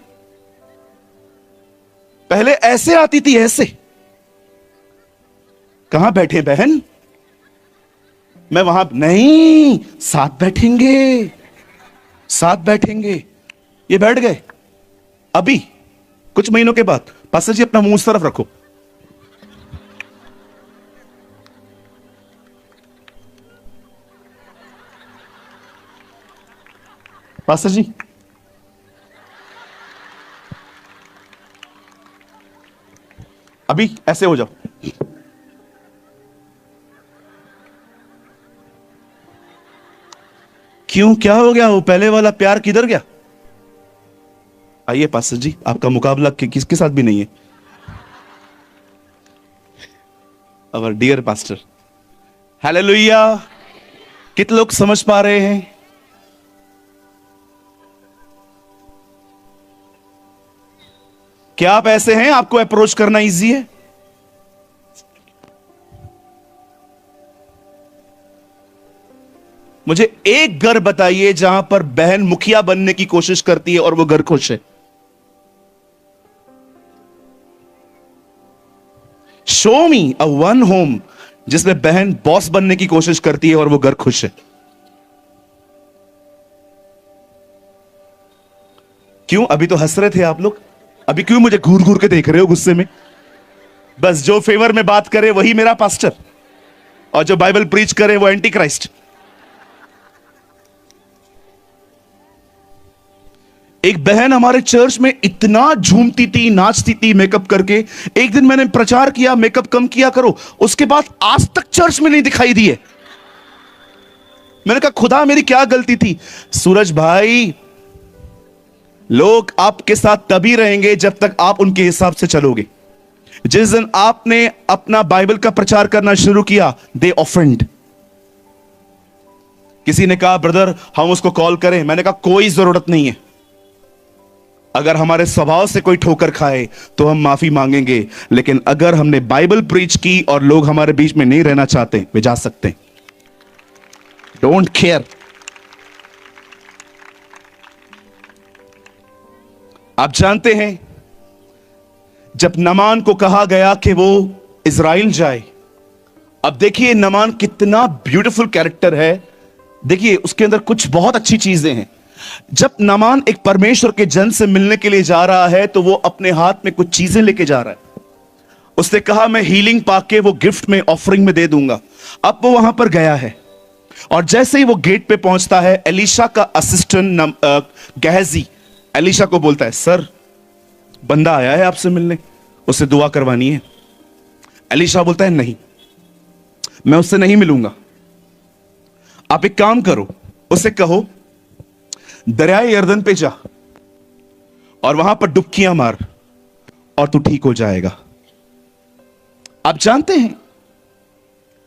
पहले ऐसे आती थी, ऐसे। कहां बैठे बहन? मैं वहां नहीं, साथ बैठेंगे, साथ बैठेंगे। ये बैठ गए। अभी कुछ महीनों के बाद, पास्टर जी अपना मुंह उस तरफ रखो। पास्टर जी अभी ऐसे हो जाओ। क्यों, क्या हो गया? वो पहले वाला प्यार किधर गया? आइए पास्टर जी, आपका मुकाबला किसके साथ भी नहीं है। Our dear pastor, hallelujah. कितने लोग समझ पा रहे हैं? क्या आप ऐसे हैं, आपको अप्रोच करना इजी है? मुझे एक घर बताइए जहां पर बहन मुखिया बनने की कोशिश करती है और वो घर खुश है। Show me a one home जिसमें बहन बॉस बनने की कोशिश करती है और वो घर खुश है। क्यों अभी तो हंस रहे थे आप लोग, अभी क्यों मुझे घूर घूर के देख रहे हो गुस्से में? बस जो फेवर में बात करे वही मेरा पास्टर, और जो बाइबल प्रीच करे वो एंटी क्राइस्ट। एक बहन हमारे चर्च में इतना झूमती थी, नाचती थी मेकअप करके। एक दिन मैंने प्रचार किया मेकअप कम किया करो, उसके बाद आज तक चर्च में नहीं दिखाई दी है। मैंने कहा खुदा मेरी क्या गलती थी? सूरज भाई, लोग आपके साथ तभी रहेंगे जब तक आप उनके हिसाब से चलोगे। जिस दिन आपने अपना बाइबल का प्रचार करना शुरू किया, दे ऑफेंड। किसी ने कहा ब्रदर हम उसको कॉल करें, मैंने कहा कोई जरूरत नहीं है। अगर हमारे स्वभाव से कोई ठोकर खाए तो हम माफी मांगेंगे, लेकिन अगर हमने बाइबल प्रीच की और लोग हमारे बीच में नहीं रहना चाहते, वे जा सकते हैं। Don't care. आप जानते हैं जब नमान को कहा गया कि वो इज़राइल जाए, अब देखिए नमान कितना ब्यूटीफुल कैरेक्टर है। देखिए उसके अंदर कुछ बहुत अच्छी चीजें हैं। जब नमान एक परमेश्वर के जन से मिलने के लिए जा रहा है तो वो अपने हाथ में कुछ चीजें लेके जा रहा है। उसने कहा मैं हीलिंग पाके वो गिफ्ट में ऑफरिंग में दे दूंगा। अब वो वहां पर गया है और जैसे ही वो गेट पे पहुंचता है, एलीशा का असिस्टेंट गहजी एलीशा को बोलता है सर बंदा आया है आपसे मिलने, उससे दुआ करवानी है। एलीशा बोलता है नहीं, मैं उससे नहीं मिलूंगा। आप एक काम करो, उसे कहो दरियाए यर्दन पे जा और वहां पर डुबकियां मार और तू ठीक हो जाएगा। आप जानते हैं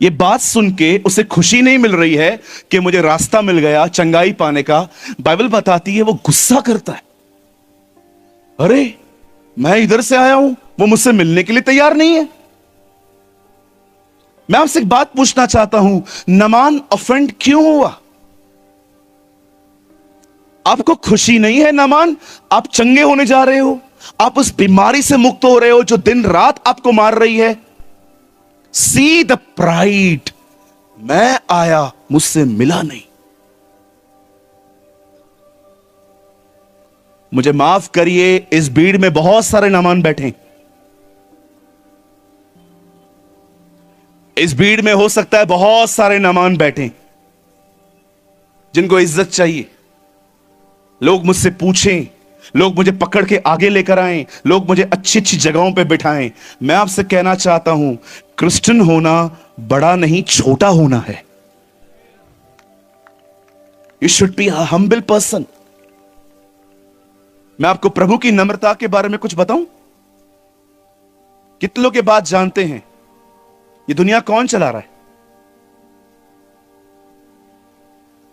ये बात सुन के उसे खुशी नहीं मिल रही है कि मुझे रास्ता मिल गया चंगाई पाने का। बाइबल बताती है वो गुस्सा करता है, अरे मैं इधर से आया हूं, वो मुझसे मिलने के लिए तैयार नहीं है। मैं आपसे एक बात पूछना चाहता हूं, नमान ऑफेंड क्यों हुआ? आपको खुशी नहीं है नमान? आप चंगे होने जा रहे हो, आप उस बीमारी से मुक्त हो रहे हो जो दिन रात आपको मार रही है। सी द प्राइड, मैं आया मुझसे मिला नहीं। मुझे माफ करिए, इस भीड़ में बहुत सारे नमान बैठे। इस भीड़ में हो सकता है बहुत सारे नमान बैठे जिनको इज्जत चाहिए। लोग मुझसे पूछें, लोग मुझे पकड़ के आगे लेकर आएं, लोग मुझे अच्छी अच्छी जगहों पे बिठाएं। मैं आपसे कहना चाहता हूं, क्रिश्चियन होना बड़ा नहीं छोटा होना है। You should be a humble person. मैं आपको प्रभु की नम्रता के बारे में कुछ बताऊं? कितने लोग ये बात जानते हैं, ये दुनिया कौन चला रहा है?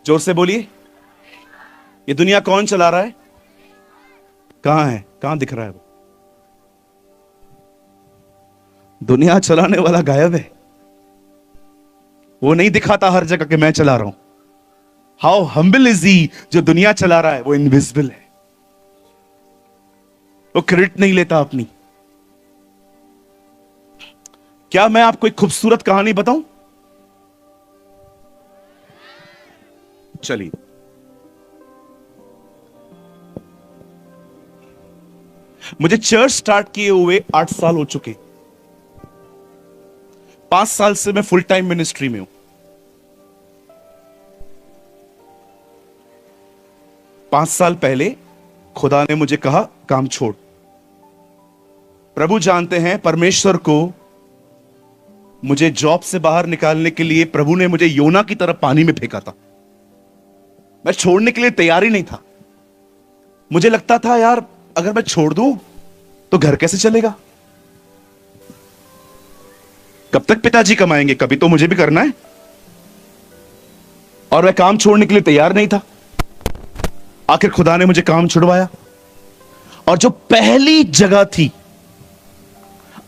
जोर से बोलिए, ये दुनिया कौन चला रहा है? कहां है, कहां दिख रहा है वो? दुनिया चलाने वाला गायब है। वो नहीं दिखाता हर जगह कि मैं चला रहा हूं। हाउ हम्बल इज ही, जो दुनिया चला रहा है वो इनविजिबल है, वो क्रेडिट नहीं लेता अपनी। क्या मैं आपको एक खूबसूरत कहानी बताऊं? चलिए, मुझे चर्च स्टार्ट किए हुए 8 साल हो चुके। 5 साल से मैं फुल टाइम मिनिस्ट्री में हूं। 5 साल पहले खुदा ने मुझे कहा काम छोड़। प्रभु जानते हैं, परमेश्वर को मुझे जॉब से बाहर निकालने के लिए प्रभु ने मुझे योना की तरफ पानी में फेंका था। मैं छोड़ने के लिए तैयार ही नहीं था। मुझे लगता था यार अगर मैं छोड़ दूं तो घर कैसे चलेगा? कब तक पिताजी कमाएंगे? कभी तो मुझे भी करना है। और मैं काम छोड़ने के लिए तैयार नहीं था। आखिर खुदा ने मुझे काम छुड़वाया और जो पहली जगह थी,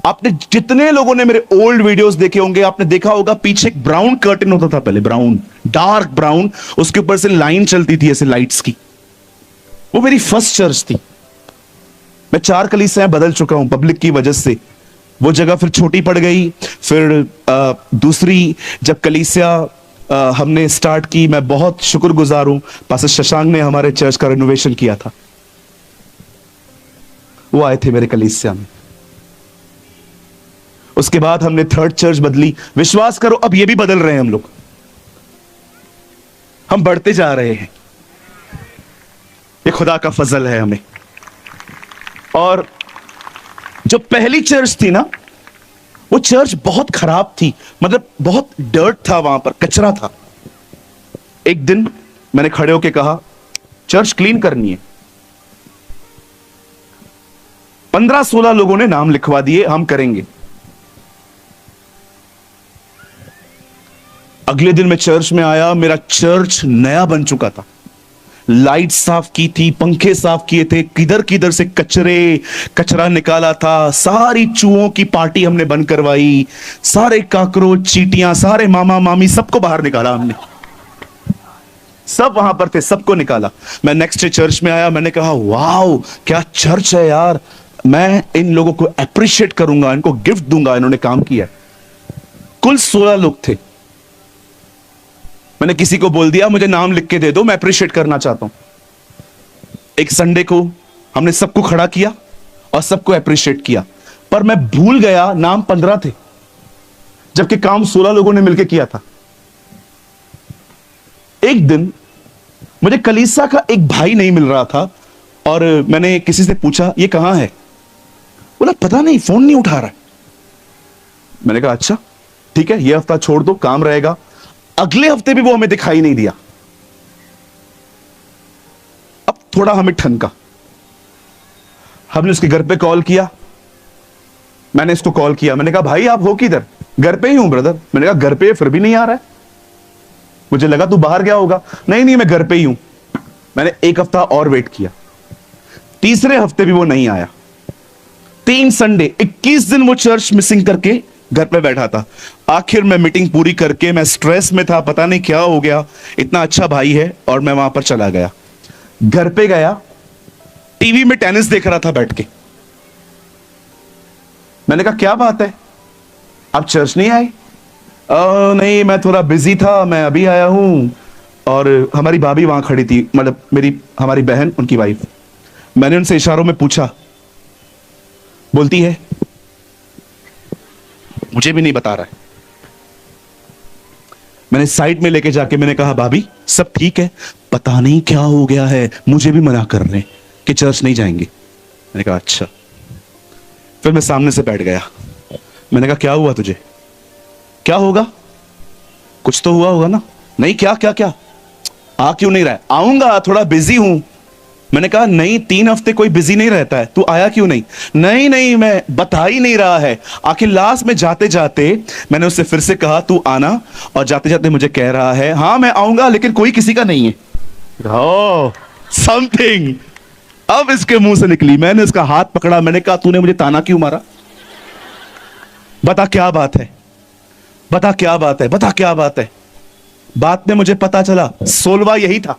आपने जितने लोगों ने मेरे ओल्ड वीडियोस देखे होंगे, आपने देखा होगा पीछे एक ब्राउन कर्टन होता था पहले, ब्राउन, डार्क ब्राउन, उसके ऊपर से लाइन चलती थी ऐसे लाइट्स की। वो मेरी फर्स्ट चर्च थी। मैं 4 कलीसियां बदल चुका हूं पब्लिक की वजह से। वो जगह फिर छोटी पड़ गई, फिर दूसरी जब कलीसिया हमने स्टार्ट की, मैं बहुत शुक्रगुजार हूं, पास्टर शशांक ने हमारे चर्च का रिनोवेशन किया था। वो आए थे मेरे कलीसिया में। उसके बाद हमने 3rd चर्च बदली। विश्वास करो अब ये भी बदल रहे हैं हम लोग, हम बढ़ते जा रहे हैं। ये खुदा का फजल है हमें। और जो पहली चर्च थी ना, वो चर्च बहुत खराब थी, मतलब बहुत डर्ट था वहां पर, कचरा था। एक दिन मैंने खड़े होकर कहा चर्च क्लीन करनी है। 15-16 लोगों ने नाम लिखवा दिए, हम करेंगे। अगले दिन मैं चर्च में आया, मेरा चर्च नया बन चुका था। लाइट साफ की थी, पंखे साफ किए थे, किधर किधर से कचरा निकाला था, सारी चूहों की पार्टी हमने बंद करवाई, सारे काकरोच, चींटियां, सारे मामा मामी, सबको बाहर निकाला हमने। सब वहां पर थे, सबको निकाला। मैं नेक्स्ट डे चर्च में आया, मैंने कहा वाओ क्या चर्च है यार, मैं इन लोगों को अप्रिशिएट करूंगा, इनको गिफ्ट दूंगा, इन्होंने काम किया। कुल 16 लोग थे। मैंने किसी को बोल दिया मुझे नाम लिख के दे दो, मैं अप्रिशिएट करना चाहता हूं। एक संडे को हमने सबको खड़ा किया और सबको अप्रिशिएट किया, पर मैं भूल गया नाम 15 थे, जबकि काम 16 लोगों ने मिलकर किया था। एक दिन मुझे कलीसिया का एक भाई नहीं मिल रहा था और मैंने किसी से पूछा ये कहां है? बोला पता नहीं, फोन नहीं उठा रहा है। मैंने कहा अच्छा ठीक है, ये हफ्ता छोड़ दो, काम रहेगा। अगले हफ्ते भी वो हमें दिखाई नहीं दिया। अब थोड़ा हमें ठनका, हमने उसके घर पे कॉल किया। मैंने इसको कॉल किया, मैंने कहा भाई आप हो किधर? घर पे ही हूं ब्रदर। मैंने कहा घर पे फिर भी नहीं आ रहा है, मुझे लगा तू बाहर गया होगा। नहीं नहीं मैं घर पे ही हूं। मैंने एक हफ्ता और वेट किया, तीसरे हफ्ते भी वो नहीं आया। 3 संडे, 21 दिन वो चर्च मिसिंग करके घर पे बैठा था। आखिर मैं मीटिंग पूरी करके, मैं स्ट्रेस में था, पता नहीं क्या हो गया, इतना अच्छा भाई है, और मैं वहां पर चला गया। घर पे गया, टीवी में टेनिस देख रहा था बैठ के। मैंने कहा क्या बात है, आप चर्च नहीं आए? नहीं मैं थोड़ा बिजी था, मैं अभी आया हूं। और हमारी भाभी वहां खड़ी थी, मतलब हमारी बहन, उनकी वाइफ। मैंने उनसे इशारों में पूछा, बोलती है मुझे भी नहीं बता रहा है। मैंने साइड में लेके जाके मैंने कहा भाभी सब ठीक है, पता नहीं क्या हो गया है, मुझे भी मना कर रहे हैं कि चर्च नहीं जाएंगे। मैंने कहा अच्छा। फिर मैं सामने से बैठ गया। मैंने कहा क्या हुआ तुझे? क्या होगा? कुछ तो हुआ होगा ना? नहीं क्या क्या क्या? आ क्यों नहीं रहा है? आऊंगा, थोड़ा बिजी हूं। मैंने कहा नहीं 3 हफ्ते कोई बिजी नहीं रहता है, तू आया क्यों नहीं? नहीं नहीं मैं बता ही नहीं रहा है। आखिर लास्ट में जाते जाते मैंने उससे फिर से कहा तू आना, और जाते जाते मुझे कह रहा है हाँ मैं आऊंगा लेकिन कोई किसी का नहीं है। ओह समथिंग अब इसके मुंह से निकली। मैंने उसका हाथ पकड़ा, मैंने कहा तूने मुझे ताना क्यों मारा? बता क्या बात है, बता क्या बात है, बता क्या बात है। बाद में मुझे पता चला 16वां यही था।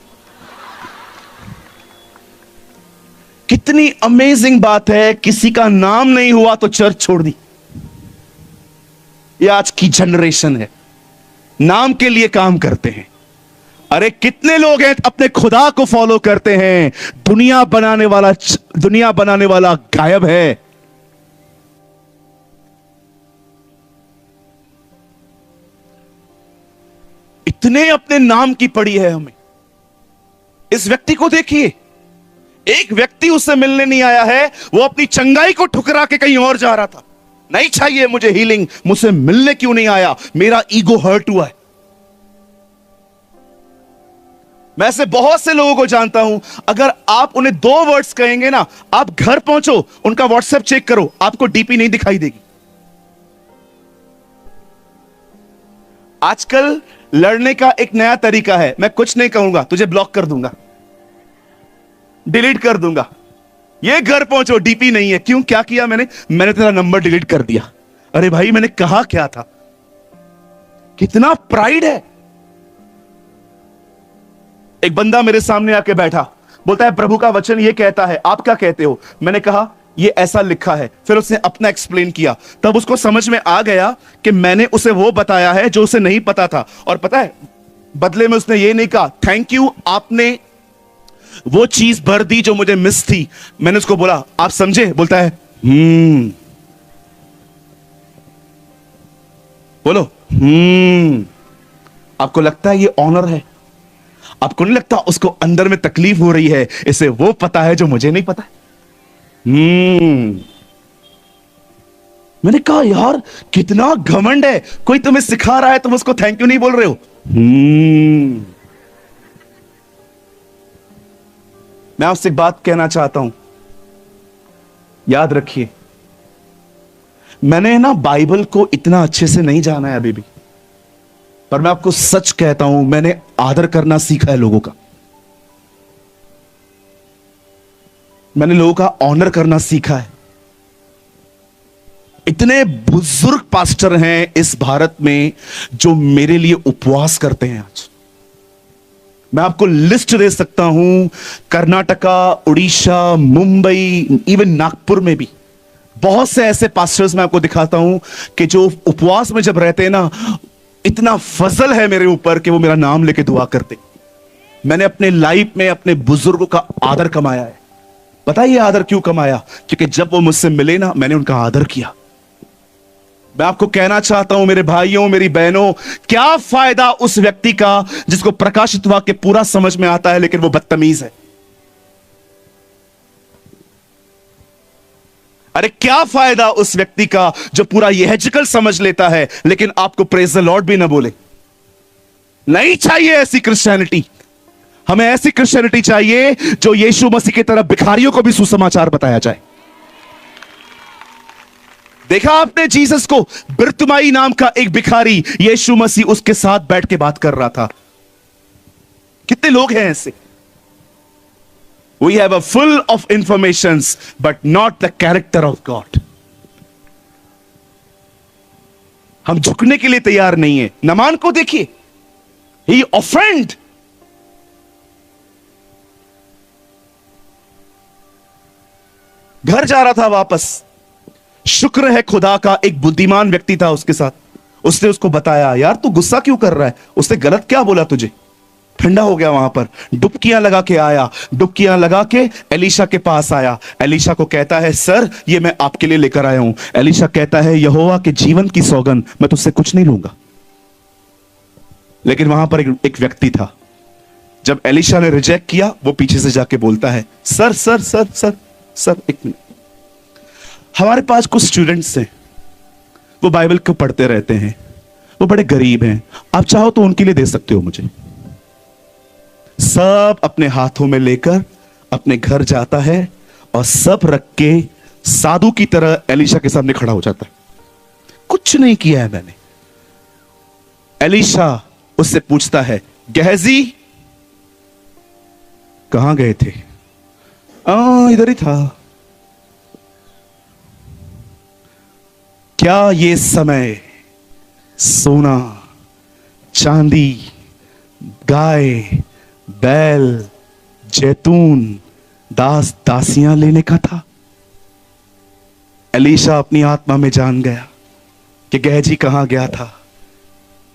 कितनी अमेजिंग बात है, किसी का नाम नहीं हुआ तो चर्च छोड़ दी। ये आज की जनरेशन है, नाम के लिए काम करते हैं। अरे कितने लोग हैं अपने खुदा को फॉलो करते हैं, दुनिया बनाने वाला गायब है। इतने अपने नाम की पड़ी है हमें। इस व्यक्ति को देखिए, एक व्यक्ति उससे मिलने नहीं आया है, वो अपनी चंगाई को ठुकरा के कहीं और जा रहा था। नहीं चाहिए मुझे हीलिंग, मुझसे मिलने क्यों नहीं आया? मेरा ईगो हर्ट हुआ है। मैं ऐसे बहुत से लोगों को जानता हूं, अगर आप उन्हें 2 वर्ड्स कहेंगे ना, आप घर पहुंचो, उनका व्हाट्सएप चेक करो, आपको डीपी नहीं दिखाई देगी। आजकल लड़ने का एक नया तरीका है, मैं कुछ नहीं कहूंगा, तुझे ब्लॉक कर दूंगा, डिलीट कर दूंगा। ये घर पहुंचो, डीपी नहीं है। क्यों? क्या किया मैंने? मैंने तेरा नंबर डिलीट कर दिया। अरे भाई, मैंने कहा क्या था? कितना प्राइड है। एक बंदा मेरे सामने आके बैठा, बोलता है प्रभु का वचन ये कहता है, आप क्या कहते हो? मैंने कहा ये ऐसा लिखा है। फिर उसने अपना एक्सप्लेन किया, तब उसको समझ में आ गया कि मैंने उसे वो बताया है जो उसे नहीं पता था। और पता है, बदले में उसने ये नहीं कहा थैंक यू, आपने वो चीज भर दी जो मुझे मिस थी। मैंने उसको बोला आप समझे? बोलता है बोलो आपको लगता है ये ऑनर है? आपको नहीं लगता उसको अंदर में तकलीफ हो रही है? इसे वो पता है जो मुझे नहीं पता है। मैंने कहा यार कितना घमंड है, कोई तुम्हें सिखा रहा है, तुम उसको थैंक यू नहीं बोल रहे हो। मैं आपसे एक बात कहना चाहता हूं, याद रखिए, मैंने ना बाइबल को इतना अच्छे से नहीं जाना है अभी भी, पर मैं आपको सच कहता हूं, मैंने आदर करना सीखा है लोगों का। मैंने लोगों का ऑनर करना सीखा है। इतने बुजुर्ग पास्टर हैं इस भारत में जो मेरे लिए उपवास करते हैं। आज मैं आपको लिस्ट दे सकता हूं, कर्नाटका, उड़ीसा, मुंबई, इवन नागपुर में भी बहुत से ऐसे पास्टर्स मैं आपको दिखाता हूं कि जो उपवास में जब रहते हैं ना, इतना फजल है मेरे ऊपर कि वो मेरा नाम लेके दुआ करते। मैंने अपने लाइफ में अपने बुजुर्गों का आदर कमाया है। पता है ये आदर क्यों कमाया? क्योंकि जब वो मुझसे मिले ना, मैंने उनका आदर किया। मैं आपको कहना चाहता हूं मेरे भाइयों, मेरी बहनों, क्या फायदा उस व्यक्ति का जिसको प्रकाशित वाक्य पूरा समझ में आता है लेकिन वो बदतमीज है? अरे क्या फायदा उस व्यक्ति का जो पूरा यहेजकल समझ लेता है लेकिन आपको प्रेज द लॉर्ड भी ना बोले? नहीं चाहिए ऐसी क्रिश्चियनिटी। हमें ऐसी क्रिश्चियनिटी चाहिए जो यीशु मसीह की तरह भिखारियों को भी सुसमाचार बताया जाए। देखा आपने जीसस को? बिरतुमाई नाम का एक भिखारी, यीशु मसीह उसके साथ बैठ के बात कर रहा था। कितने लोग हैं ऐसे? We have a full of informations but not the character of God. हम झुकने के लिए तैयार नहीं है। नमान को देखिए, he offend। घर जा रहा था वापस, शुक्र है खुदा का एक बुद्धिमान व्यक्ति था उसके साथ। उसने उसको बताया यार तू गुस्सा क्यों कर रहा है? उसने गलत क्या बोला तुझे? ठंडा हो गया वहां पर, डुबकियां लगा के आया, डुबकियां लगा के एलीशा के पास आया। एलीशा को कहता है सर ये मैं आपके लिए लेकर आया हूं। एलीशा कहता है यहोवा के जीवन की सौगंध मैं तुझसे कुछ नहीं लूंगा। लेकिन वहां पर एक व्यक्ति था, जब एलीशा ने रिजेक्ट किया, वो पीछे से जाके बोलता है sir sir sir sir sir एक मिनट, हमारे पास कुछ स्टूडेंट्स हैं, वो बाइबल को पढ़ते रहते हैं, वो बड़े गरीब हैं, आप चाहो तो उनके लिए दे सकते हो मुझे। सब अपने हाथों में लेकर अपने घर जाता है और सब रख के साधु की तरह एलीशा के सामने खड़ा हो जाता है। कुछ नहीं किया है मैंने। एलीशा उससे पूछता है गहजी कहां गए थे? इधर ही था। क्या ये समय सोना, चांदी, गाय, बैल, जैतून, दास दासियां लेने का था? एलीशा अपनी आत्मा में जान गया कि गहजी कहां गया था।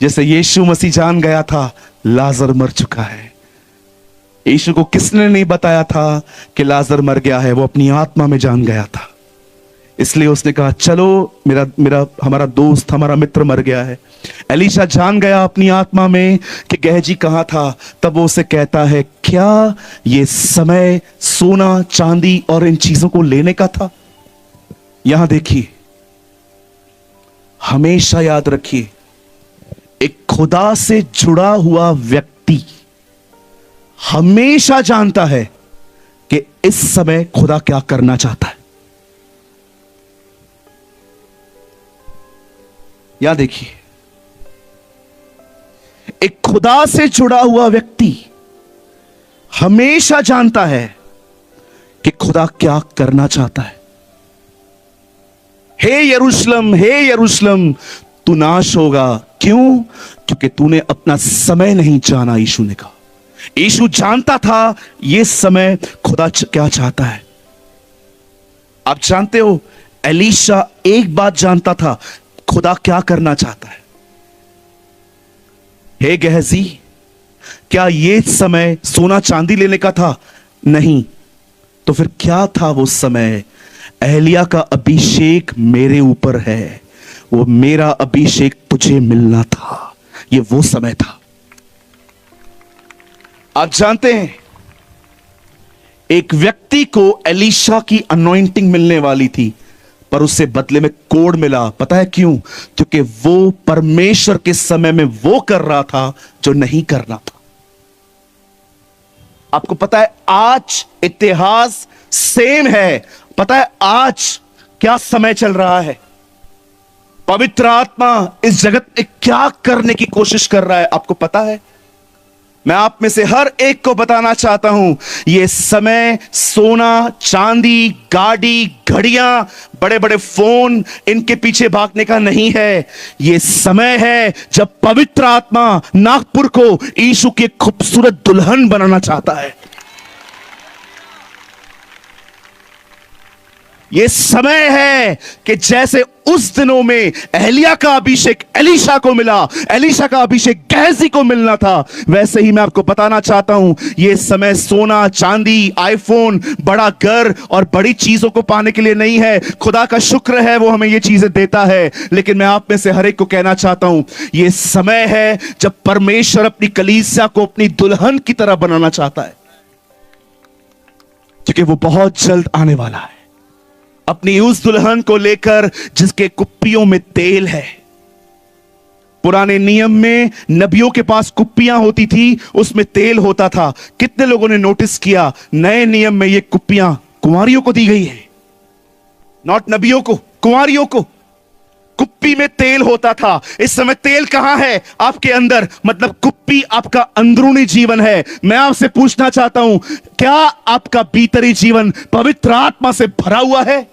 जैसे यीशु मसीह जान गया था लाजर मर चुका है। यीशु को किसने नहीं बताया था कि लाजर मर गया है? वो अपनी आत्मा में जान गया था। इसलिए उसने कहा चलो हमारा दोस्त, हमारा मित्र मर गया है। एलीशा जान गया अपनी आत्मा में कि गहजी कहां था। तब वो उसे कहता है क्या ये समय सोना, चांदी और इन चीजों को लेने का था? यहां देखिए, हमेशा याद रखिए, एक खुदा से जुड़ा हुआ व्यक्ति हमेशा जानता है कि इस समय खुदा क्या करना चाहता है। या देखिए, एक खुदा से जुड़ा हुआ व्यक्ति हमेशा जानता है कि खुदा क्या करना चाहता है। हे यरूशलेम तू नाश होगा। क्यों? क्योंकि तूने अपना समय नहीं जाना। यीशु ने कहा, यीशु जानता था यह समय खुदा क्या चाहता है। आप जानते हो, एलीशा एक बात जानता था, खुदा क्या करना चाहता है। हे गहजी, क्या यह समय सोना चांदी लेने का था? नहीं। तो फिर क्या था वो समय? एलिया का अभिषेक मेरे ऊपर है, वो मेरा अभिषेक तुझे मिलना था। ये वो समय था। आप जानते हैं, एक व्यक्ति को एलीशा की अनॉइंटिंग मिलने वाली थी, पर उससे बदले में कोड़ मिला। पता है क्यों? क्योंकि वो परमेश्वर के समय में वो कर रहा था जो नहीं करना था। आपको पता है, आज इतिहास सेम है। पता है आज क्या समय चल रहा है? पवित्र आत्मा इस जगत में क्या करने की कोशिश कर रहा है, आपको पता है? मैं आप में से हर एक को बताना चाहता हूं, यह समय सोना चांदी, गाड़ी, घड़ियां, बड़े बड़े फोन, इनके पीछे भागने का नहीं है। यह समय है जब पवित्र आत्मा नागपुर को यीशु की खूबसूरत दुल्हन बनाना चाहता है। यह समय है कि जैसे उस दिनों में एलिया का अभिषेक एलीशा को मिला, एलीशा का अभिषेक गहजी को मिलना था, वैसे ही मैं आपको बताना चाहता हूं, यह समय सोना चांदी, आईफोन, बड़ा घर और बड़ी चीजों को पाने के लिए नहीं है। खुदा का शुक्र है वो हमें ये चीजें देता है, लेकिन मैं आप में से हर एक को कहना चाहता हूं, यह समय है जब परमेश्वर अपनी कलीसिया को अपनी दुल्हन की तरह बनाना चाहता है, क्योंकि वो बहुत जल्द आने वाला है अपनी उस दुल्हन को लेकर जिसके कुप्पियों में तेल है। पुराने नियम में नबियों के पास कुप्पियां होती थी, उसमें तेल होता था। कितने लोगों ने नोटिस किया, नए नियम में ये कुप्पियां कुंवारियों को दी गई है, नॉट नबियों को, कुंवारियों को। कुप्पी में तेल होता था। इस समय तेल कहां है? आपके अंदर, मतलब कुप्पी आपका अंदरूनी जीवन है। मैं आपसे पूछना चाहता हूं, क्या आपका भीतरी जीवन पवित्र आत्मा से भरा हुआ है?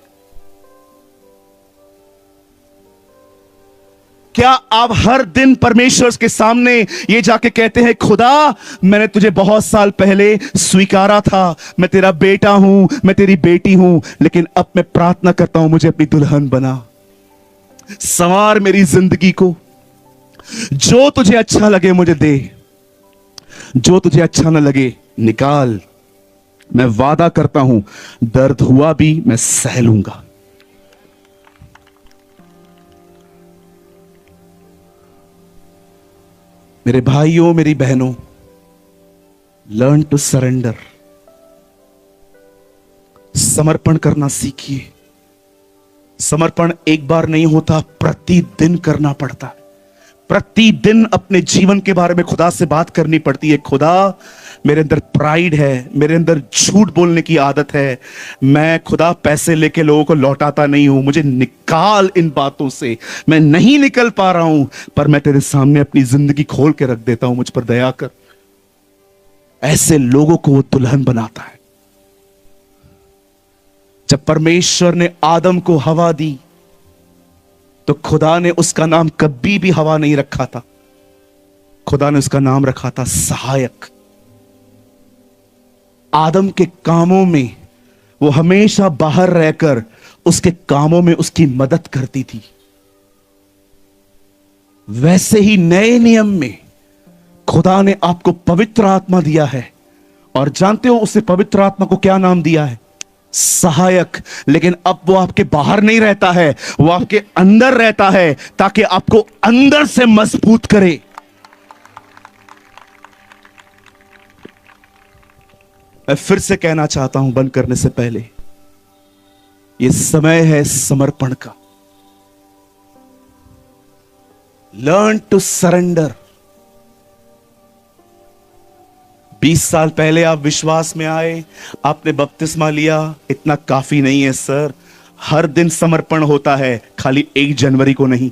क्या आप हर दिन परमेश्वर के सामने ये जाके कहते हैं, खुदा मैंने तुझे बहुत साल पहले स्वीकारा था, मैं तेरा बेटा हूं, मैं तेरी बेटी हूं, लेकिन अब मैं प्रार्थना करता हूं मुझे अपनी दुल्हन बना, संवार मेरी जिंदगी को, जो तुझे अच्छा लगे मुझे दे, जो तुझे अच्छा ना लगे निकाल। मैं वादा करता हूं, दर्द हुआ भी मैं सह लूंगा। मेरे भाइयों, मेरी बहनों, लर्न टू सरेंडर। समर्पण करना सीखिए। समर्पण एक बार नहीं होता, प्रतिदिन करना पड़ता है। प्रतिदिन अपने जीवन के बारे में खुदा से बात करनी पड़ती है। खुदा, मेरे अंदर प्राइड है, मेरे अंदर झूठ बोलने की आदत है, मैं खुदा पैसे लेके लोगों को लौटाता नहीं हूं, मुझे निकाल इन बातों से, मैं नहीं निकल पा रहा हूं, पर मैं तेरे सामने अपनी जिंदगी खोल के रख देता हूं, मुझ पर दया कर। ऐसे लोगों को वो दुल्हन बनाता है। जब परमेश्वर ने आदम को हवा दी तो खुदा ने उसका नाम कभी भी हवा नहीं रखा था, खुदा ने उसका नाम रखा था सहायक। आदम के कामों में वो हमेशा बाहर रहकर उसके कामों में उसकी मदद करती थी। वैसे ही नए नियम में खुदा ने आपको पवित्र आत्मा दिया है, और जानते हो उसे पवित्र आत्मा को क्या नाम दिया है? सहायक। लेकिन अब वो आपके बाहर नहीं रहता है, वो आपके अंदर रहता है, ताकि आपको अंदर से मजबूत करे। मैं फिर से कहना चाहता हूं बंद करने से पहले, यह समय है समर्पण का। Learn to surrender. 20 साल पहले आप विश्वास में आए, आपने बपतिस्मा लिया, इतना काफी नहीं है सर। हर दिन समर्पण होता है, खाली 1 जनवरी को नहीं।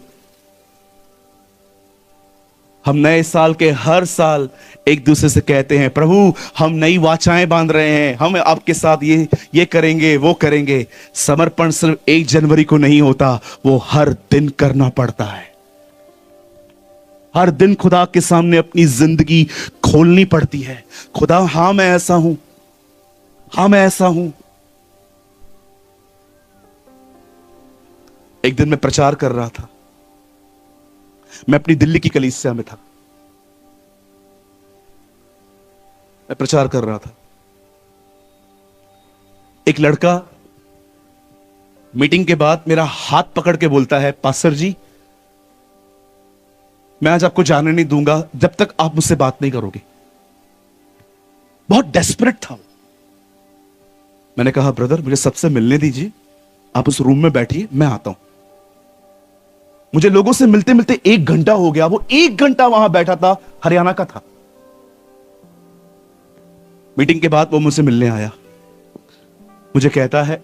हम नए साल के हर साल एक दूसरे से कहते हैं, प्रभु हम नई वाचाएं बांध रहे हैं, हम आपके साथ ये करेंगे, वो करेंगे। समर्पण सिर्फ 1 जनवरी को नहीं होता, वो हर दिन करना पड़ता है। हर दिन खुदा के सामने अपनी जिंदगी खोलनी पड़ती है। खुदा, हां मैं ऐसा हूं, हां मैं ऐसा हूं। एक दिन मैं प्रचार कर रहा था, मैं अपनी दिल्ली की कलीसिया में था, मैं प्रचार कर रहा था। एक लड़का मीटिंग के बाद मेरा हाथ पकड़ के बोलता है, पास्टर जी मैं आज आपको जाने नहीं दूंगा जब तक आप मुझसे बात नहीं करोगे। बहुत डेस्परेट था। मैंने कहा, ब्रदर मुझे सबसे मिलने दीजिए, आप उस रूम में बैठिए, मैं आता हूं। मुझे लोगों से मिलते मिलते 1 घंटा हो गया। वो 1 घंटा वहां बैठा था, हरियाणा का था। मीटिंग के बाद वो मुझसे मिलने आया, मुझे कहता है,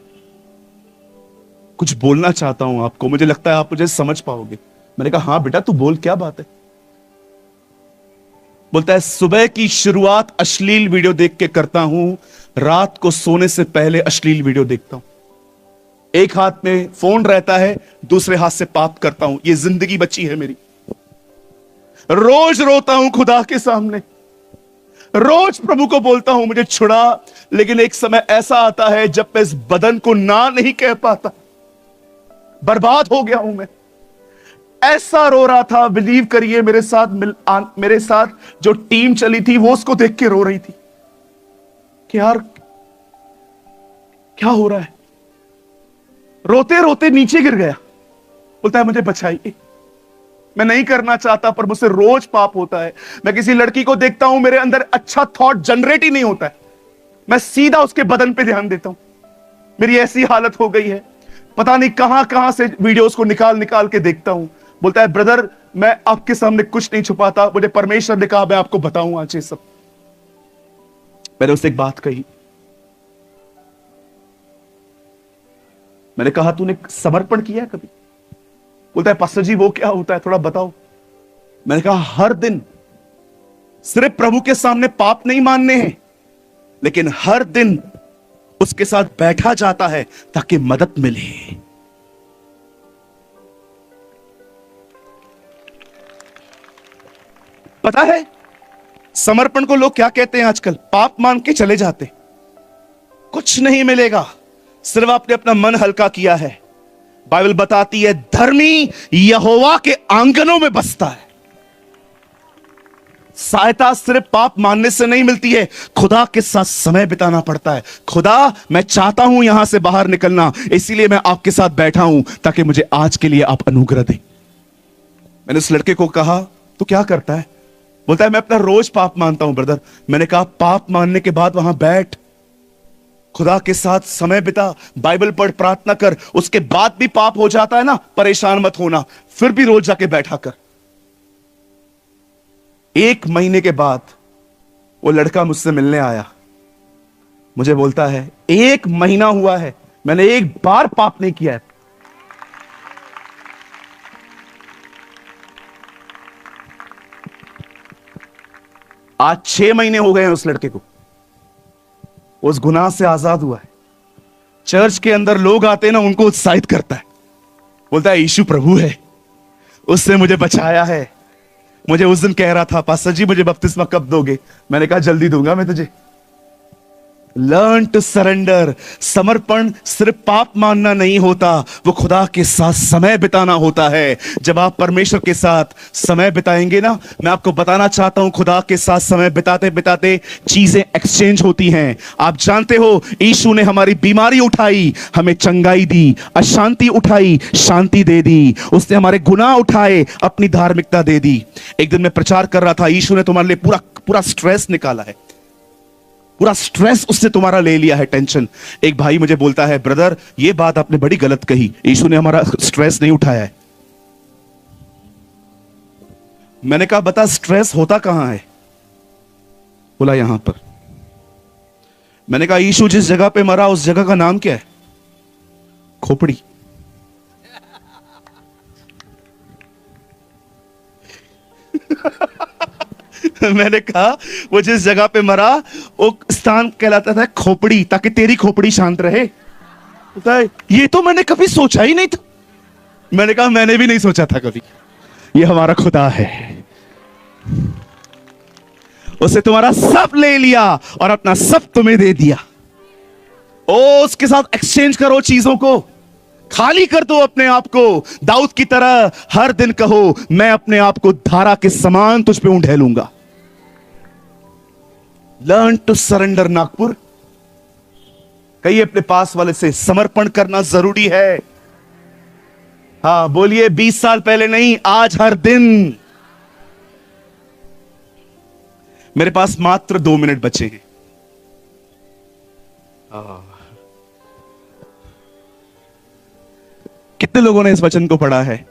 कुछ बोलना चाहता हूं आपको, मुझे लगता है आप मुझे समझ पाओगे। मैंने कहा, हां बेटा तू बोल, क्या बात है। बोलता है, सुबह की शुरुआत अश्लील वीडियो देख के करता हूं, रात को सोने से पहले अश्लील वीडियो देखता हूं। एक हाथ में फोन रहता है, दूसरे हाथ से पाप करता हूं। ये जिंदगी बची है मेरी। रोज रोता हूं खुदा के सामने, रोज प्रभु को बोलता हूं मुझे छुड़ा। लेकिन एक समय ऐसा आता है जब मैं इस बदन को ना नहीं कह पाता। बर्बाद हो गया हूं मैं। ऐसा रो रहा था, बिलीव करिए, मेरे साथ जो टीम चली थी वो उसको देख के रो रही थी कि यार क्या हो रहा है। रोते रोते नीचे गिर गया। बोलता है, मुझे बचाइए, मैं नहीं करना चाहता पर मुझसे रोज पाप होता है। मैं किसी लड़की को देखता हूं, मेरे अंदर अच्छा थॉट जनरेट ही नहीं होता है, मैं सीधा उसके बदन पे ध्यान देता हूं। मेरी ऐसी हालत हो गई है, पता नहीं कहां कहां से वीडियोस को निकाल निकाल के देखता हूं। बोलता है, ब्रदर मैं आपके सामने कुछ नहीं छुपाता, मुझे परमेश्वर ने कहा मैं आपको बताऊं आज ये सब। मैंने उससे एक बात कही, मैंने कहा, तूने समर्पण किया है कभी? बोलता है, पास्टर जी वो क्या होता है, थोड़ा बताओ। मैंने कहा, हर दिन सिर्फ प्रभु के सामने पाप नहीं मानने हैं, लेकिन हर दिन उसके साथ बैठा जाता है ताकि मदद मिले। पता है समर्पण को लोग क्या कहते हैं आजकल? पाप मान के चले जाते, कुछ नहीं मिलेगा, सिर्फ आपने अपना मन हल्का किया है। बाइबल बताती है, धर्मी यहोवा के आंगनों में बसता है। सहायता सिर्फ पाप मानने से नहीं मिलती है, खुदा के साथ समय बिताना पड़ता है। खुदा, मैं चाहता हूं यहां से बाहर निकलना, इसीलिए मैं आपके साथ बैठा हूं ताकि मुझे आज के लिए आप अनुग्रह दें। मैंने उस लड़के को कहा, तू क्या करता है? बोलता है, मैं अपना रोज पाप मानता हूं ब्रदर। मैंने कहा, पाप मानने के बाद वहां बैठ, खुदा के साथ समय बिता, बाइबल पढ़, प्रार्थना कर। उसके बाद भी पाप हो जाता है ना, परेशान मत होना, फिर भी रोज जाके बैठा कर। 1 महीने के बाद वो लड़का मुझसे मिलने आया, मुझे बोलता है, 1 महीना हुआ है, मैंने एक बार पाप नहीं किया है। आज 6 महीने हो गए हैं उस लड़के को, उस गुनाह से आजाद हुआ है। चर्च के अंदर लोग आते हैं ना, उनको उत्साहित करता है, बोलता है यीशु प्रभु है, उसने मुझे बचाया है। मुझे उस दिन कह रहा था, पास्टर जी मुझे बपतिस्मा कब दोगे? मैंने कहा, जल्दी दूंगा मैं तुझे। Learn to surrender. समर्पण सिर्फ पाप मानना नहीं होता, वो खुदा के साथ समय बिताना होता है। जब आप परमेश्वर के साथ समय बिताएंगे ना, मैं आपको बताना चाहता हूं, खुदा के साथ समय बिताते बिताते चीजें एक्सचेंज होती हैं। आप जानते हो, यीशु ने हमारी बीमारी उठाई, हमें चंगाई दी, अशांति उठाई, शांति दे दी। उसने हमारे गुनाह उठाए, अपनी धार्मिकता दे दी। एक दिन मैं प्रचार कर रहा था, यीशु ने तुम्हारे लिए पूरा पूरा स्ट्रेस निकाला है, पूरा स्ट्रेस उससे तुम्हारा ले लिया है, टेंशन। एक भाई मुझे बोलता है, ब्रदर ये बात आपने बड़ी गलत कही, यीशु ने हमारा स्ट्रेस नहीं उठाया है। मैंने कहा, बता स्ट्रेस होता कहां है? बोला, यहां पर। मैंने कहा, यीशु जिस जगह पे मरा उस जगह का नाम क्या है? खोपड़ी। मैंने कहा वो जिस जगह पे मरा वो स्थान कहलाता था खोपड़ी, ताकि तेरी खोपड़ी शांत रहे। पता है, ये तो मैंने कभी सोचा ही नहीं था। मैंने कहा मैंने भी नहीं सोचा था कभी। ये हमारा खुदा है, उसने तुम्हारा सब ले लिया और अपना सब तुम्हें दे दिया। ओ, उसके साथ एक्सचेंज करो चीजों को, खाली कर दो अपने आप को। दाऊद की तरह हर दिन कहो, मैं अपने आप को धारा के समान तुझ पे उंडेलूंगा। Learn to surrender Nagpur. कहिए अपने पास वाले से, समर्पण करना जरूरी है। हाँ बोलिए, 20 साल पहले नहीं, आज हर दिन। मेरे पास मात्र 2 मिनट बचे हैं। कितने लोगों ने इस वचन को पढ़ा है?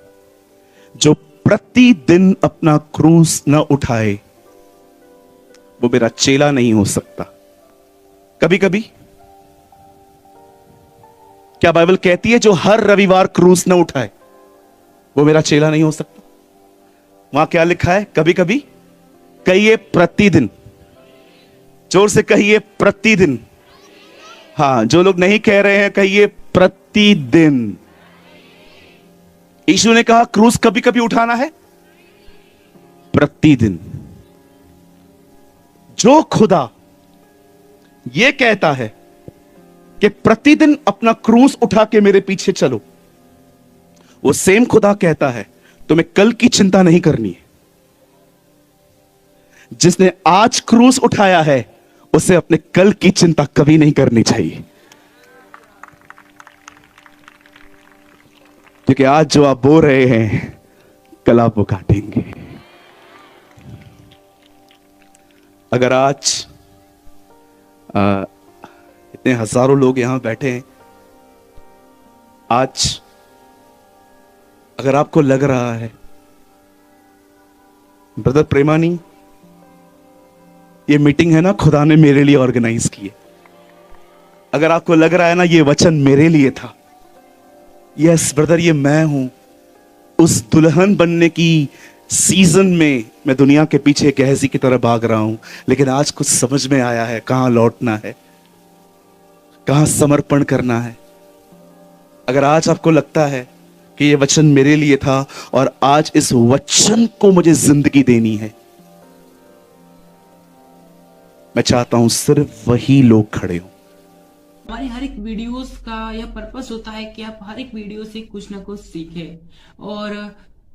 जो प्रतिदिन अपना क्रूस न उठाए वो मेरा चेला नहीं हो सकता। कभी कभी क्या बाइबल कहती है जो हर रविवार क्रूस न उठाए वो मेरा चेला नहीं हो सकता? वहां क्या लिखा है? कभी कभी। कहिए प्रतिदिन, जोर से कहिए प्रतिदिन। हाँ, जो लोग नहीं कह रहे हैं कहिए प्रतिदिन। यीशु ने कहा क्रूस कभी कभी उठाना है, प्रतिदिन। जो खुदा यह कहता है कि प्रतिदिन अपना क्रूस उठा के मेरे पीछे चलो, वो सेम खुदा कहता है तुम्हें कल की चिंता नहीं करनी है। जिसने आज क्रूस उठाया है उसे अपने कल की चिंता कभी नहीं करनी चाहिए, क्योंकि आज जो आप बो रहे हैं कल आप वो काटेंगे। अगर आज इतने हजारों लोग यहां बैठे हैं, आज अगर आपको लग रहा है ब्रदर प्रेमानी ये मीटिंग है ना खुदा ने मेरे लिए ऑर्गेनाइज की है, अगर आपको लग रहा है ना ये वचन मेरे लिए था, यस ब्रदर ये मैं हूं, उस दुल्हन बनने की सीजन में मैं दुनिया के पीछे एक ऐसी की तरह भाग रहा हूं, लेकिन आज कुछ समझ में आया है कहां लौटना है, कहां समर्पण करना है। अगर आज आपको लगता है कि ये वचन मेरे लिए था और आज इस वचन को मुझे जिंदगी देनी है, मैं चाहता हूं सिर्फ वही लोग खड़े हों। हमारे हर एक वीडियोस का यह पर्पस होता है कि आप हर एक वीडियो से कुछ ना कुछ सीखें। और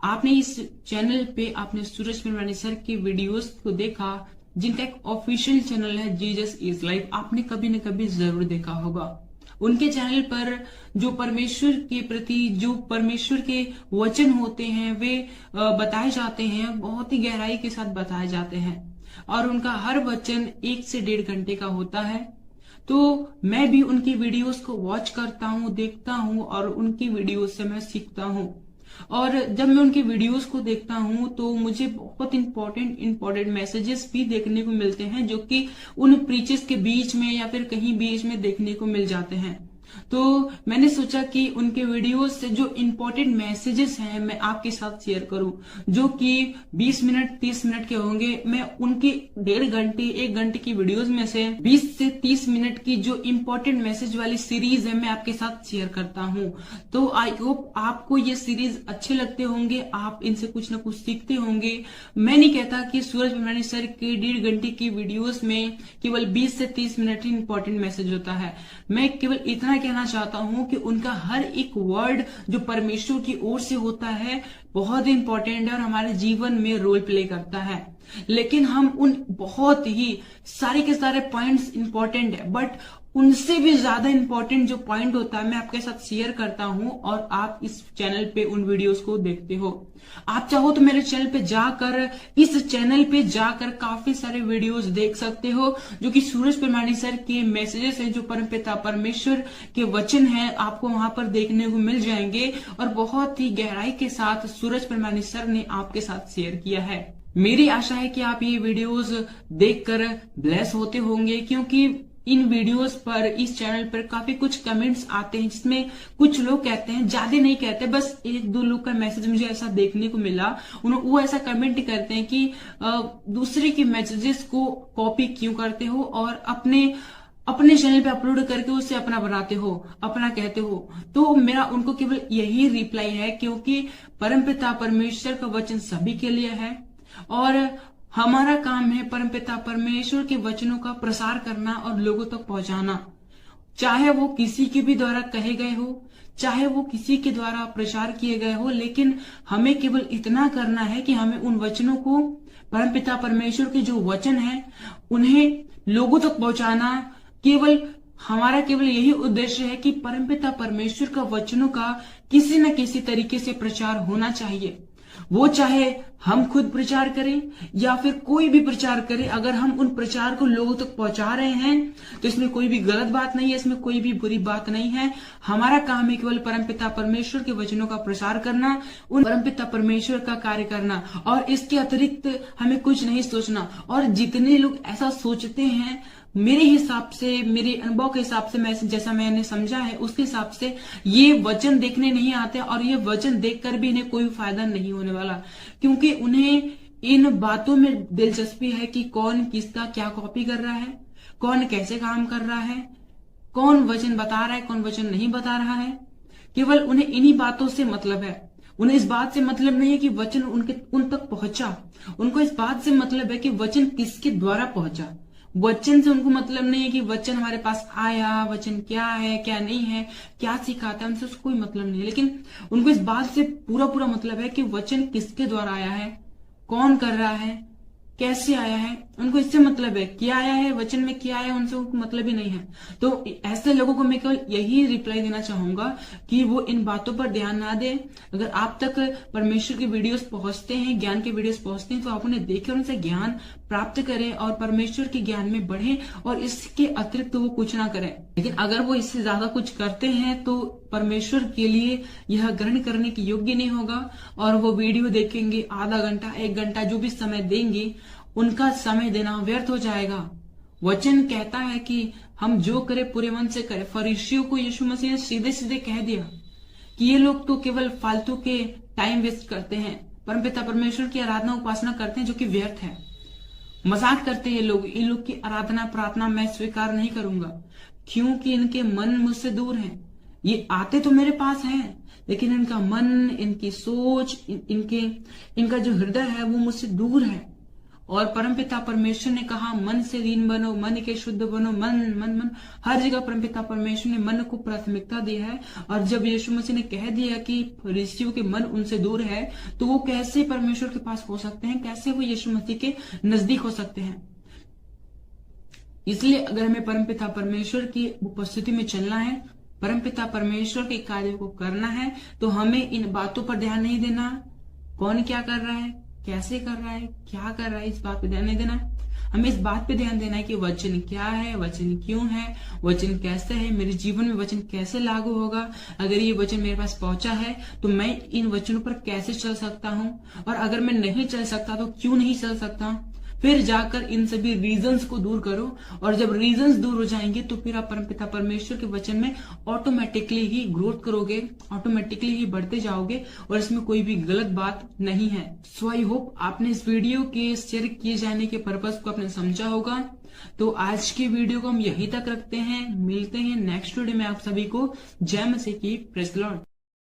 आपने इस चैनल पे आपने सूरज पेरवानी सर की वीडियोस को देखा, जिनका एक ऑफिशियल चैनल है जीसस इज लाइफ, आपने कभी न कभी जरूर देखा होगा। उनके चैनल पर जो परमेश्वर के प्रति जो परमेश्वर के वचन होते हैं वे बताए जाते हैं, बहुत ही गहराई के साथ बताए जाते हैं, और उनका हर वचन 1 से 1.5 घंटे का होता है। तो मैं भी उनकी वीडियोस को वॉच करता हूँ, देखता हूँ, और उनकी वीडियोस से मैं सीखता हूँ। और जब मैं उनकी वीडियोस को देखता हूँ तो मुझे बहुत इंपॉर्टेंट मैसेजेस भी देखने को मिलते हैं, जो कि उन प्रीचेस के बीच में या फिर कहीं बीच में देखने को मिल जाते हैं। तो मैंने सोचा कि उनके वीडियोस से जो इम्पोर्टेंट मैसेजेस हैं मैं आपके साथ शेयर करूं, जो कि 20 मिनट 30 मिनट के होंगे। मैं उनकी 1.5 घंटे 1 घंटे की वीडियोस में से 20 से 30 मिनट की जो इम्पोर्टेंट मैसेज वाली सीरीज है मैं आपके साथ शेयर करता हूं। तो आई होप आपको ये सीरीज अच्छे लगते होंगे, आप इनसे कुछ ना कुछ सीखते होंगे। मैं नहीं कहता कि सूरज पेरवानी सर के 1.5 घंटे की वीडियोस में केवल 20 से 30 मिनट ही इंपॉर्टेंट मैसेज होता है। मैं केवल इतना कहना चाहता हूं कि उनका हर एक वर्ड जो परमेश्वर की ओर से होता है बहुत इंपॉर्टेंट है और हमारे जीवन में रोल प्ले करता है। लेकिन हम उन बहुत ही सारे के सारे पॉइंट्स इंपॉर्टेंट है, बट उनसे भी ज्यादा इंपॉर्टेंट जो पॉइंट होता है मैं आपके साथ शेयर करता हूं, और आप इस चैनल पे उन वीडियोस को देखते हो। आप चाहो तो मेरे चैनल पे जाकर इस चैनल पे जाकर काफी सारे वीडियोस देख सकते हो, जो कि सूरज पेरवानी सर के मैसेजेस हैं, जो परमपिता परमेश्वर के वचन हैं, आपको वहां पर देखने को मिल जाएंगे, और बहुत ही गहराई के साथ सूरज पेरवानी सर ने आपके साथ शेयर किया है। मेरी आशा है कि आप ये वीडियोस देखकर ब्लेस होते होंगे, क्योंकि इन वीडियोस पर, इस चैनल पर काफी कुछ कमेंट्स आते हैं जिसमें कुछ लोग कहते हैं, ज्यादा नहीं कहते, बस एक दो लोग का मैसेज मुझे ऐसा देखने को मिला, वो ऐसा कमेंट करते हैं कि दूसरे के मैसेजेस को कॉपी क्यों करते हो और अपने चैनल पे अपलोड करके उससे अपना बनाते हो, अपना कहते हो। तो मेरा उनको केवल यही रिप्लाई है, क्योंकि परमपिता परमेश्वर का वचन सभी के लिए है और हमारा काम है परमपिता परमेश्वर के वचनों का प्रसार करना और लोगों तक पहुंचाना, चाहे वो किसी के भी द्वारा कहे गए हो, चाहे वो किसी के द्वारा प्रचार किए गए हो, लेकिन हमें केवल इतना करना है कि हमें उन वचनों को, परमपिता परमेश्वर के जो वचन है, उन्हें लोगों तक पहुंचाना। हमारा केवल यही उद्देश्य है कि परमपिता परमेश्वर का वचनों का किसी न किसी तरीके से प्रचार होना चाहिए। वो चाहे हम खुद प्रचार करें या फिर कोई भी प्रचार करे, अगर हम उन प्रचार को लोगों तक पहुंचा रहे हैं तो इसमें कोई भी गलत बात नहीं है, इसमें कोई भी बुरी बात नहीं है। हमारा काम है केवल परमपिता परमेश्वर के वचनों का प्रसार करना, उन परमपिता परमेश्वर का कार्य करना और इसके अतिरिक्त हमें कुछ नहीं सोचना। और जितने लोग ऐसा सोचते हैं, मेरे हिसाब से, मेरे अनुभव के हिसाब से, मैं जैसा मैंने समझा है उसके हिसाब से ये वचन देखने नहीं आते और ये वचन देखकर भी इन्हें कोई फायदा नहीं होने वाला, क्योंकि उन्हें इन बातों में दिलचस्पी है कि कौन किसका क्या कॉपी कर रहा है, कौन कैसे काम कर रहा है, कौन वचन बता रहा है, कौन वचन नहीं बता रहा है। केवल उन्हें इन्हीं बातों से मतलब है। उन्हें इस बात से मतलब नहीं है कि वचन उन तक पहुंचा, उनको इस बात से मतलब है कि वचन किसके द्वारा पहुंचा। वचन से उनको मतलब नहीं है कि वचन हमारे पास आया, वचन क्या है क्या नहीं है, क्या सिखाता है, उनसे उसको कोई मतलब नहीं है। लेकिन उनको इस बात से पूरा मतलब है कि वचन किसके द्वारा आया है, कौन कर रहा है, कैसे आया है, उनको इससे मतलब है। क्या आया है, वचन में क्या आया है, उनसे उनको मतलब ही नहीं है। तो ऐसे लोगों को मैं केवल यही रिप्लाई देना चाहूंगा कि वो इन बातों पर ध्यान ना दें। अगर आप तक परमेश्वर के वीडियोस पहुंचते हैं, ज्ञान के वीडियोस पहुंचते हैं, तो आप उन्हें देखें, उनसे ज्ञान प्राप्त करें और परमेश्वर के ज्ञान में बढ़ें और इसके अतिरिक्त तो वो कुछ ना करें। लेकिन अगर वो इससे ज्यादा कुछ करते हैं तो परमेश्वर के लिए यह ग्रहण करने के योग्य नहीं होगा और वो वीडियो देखेंगे, आधा घंटा 1 घंटा जो भी समय देंगे, उनका समय देना व्यर्थ हो जाएगा। वचन कहता है कि हम जो करें पूरे मन से करें। फरीसियों को यीशु मसीह ने सीधे सीधे कह दिया कि ये लोग तो केवल फालतू के टाइम वेस्ट करते हैं, परमपिता परमेश्वर की आराधना उपासना करते हैं जो कि व्यर्थ है, मजाक करते हैं ये लोग। इन लोग की आराधना प्रार्थना मैं स्वीकार नहीं करूंगा, क्योंकि इनके मन मुझसे दूर हैं। ये आते तो मेरे पास हैं, लेकिन इनका मन, इनकी सोच, इनका जो हृदय है वो मुझसे दूर है। और परमपिता परमेश्वर ने कहा मन से दीन बनो, मन के शुद्ध बनो। मन हर जगह परमपिता परमेश्वर ने मन को प्राथमिकता दी है। और जब यीशु मसीह ने कह दिया कि फरीसियों के मन उनसे दूर है, तो वो कैसे परमेश्वर के पास हो सकते हैं, कैसे वो यीशु मसीह के नजदीक हो सकते हैं। इसलिए अगर हमें परमपिता परमेश्वर की उपस्थिति में चलना है, परमपिता परमेश्वर के कार्य को करना है, तो हमें इन बातों पर ध्यान नहीं देना, कौन क्या कर रहा है, कैसे कर रहा है, क्या कर रहा है, इस बात पे ध्यान नहीं देना। हमें इस बात पे ध्यान देना है कि वचन क्या है, वचन क्यों है, वचन कैसे है, मेरे जीवन में वचन कैसे लागू होगा। अगर ये वचन मेरे पास पहुंचा है तो मैं इन वचनों पर कैसे चल सकता हूँ, और अगर मैं नहीं चल सकता तो क्यों नहीं चल सकता। फिर जाकर इन सभी रीजंस को दूर करो, और जब रीजंस दूर हो जाएंगे तो फिर आप परमपिता परमेश्वर के वचन में ऑटोमेटिकली ही ग्रोथ करोगे, ऑटोमेटिकली ही बढ़ते जाओगे, और इसमें कोई भी गलत बात नहीं है। सो आई होप आपने इस वीडियो के शेयर किए जाने के पर्पस को आपने समझा होगा। तो आज की वीडियो को हम यहीं तक रखते हैं, मिलते हैं नेक्स्ट वीडियो में। आप सभी को जय मसीह की, प्रेज़ द लॉर्ड।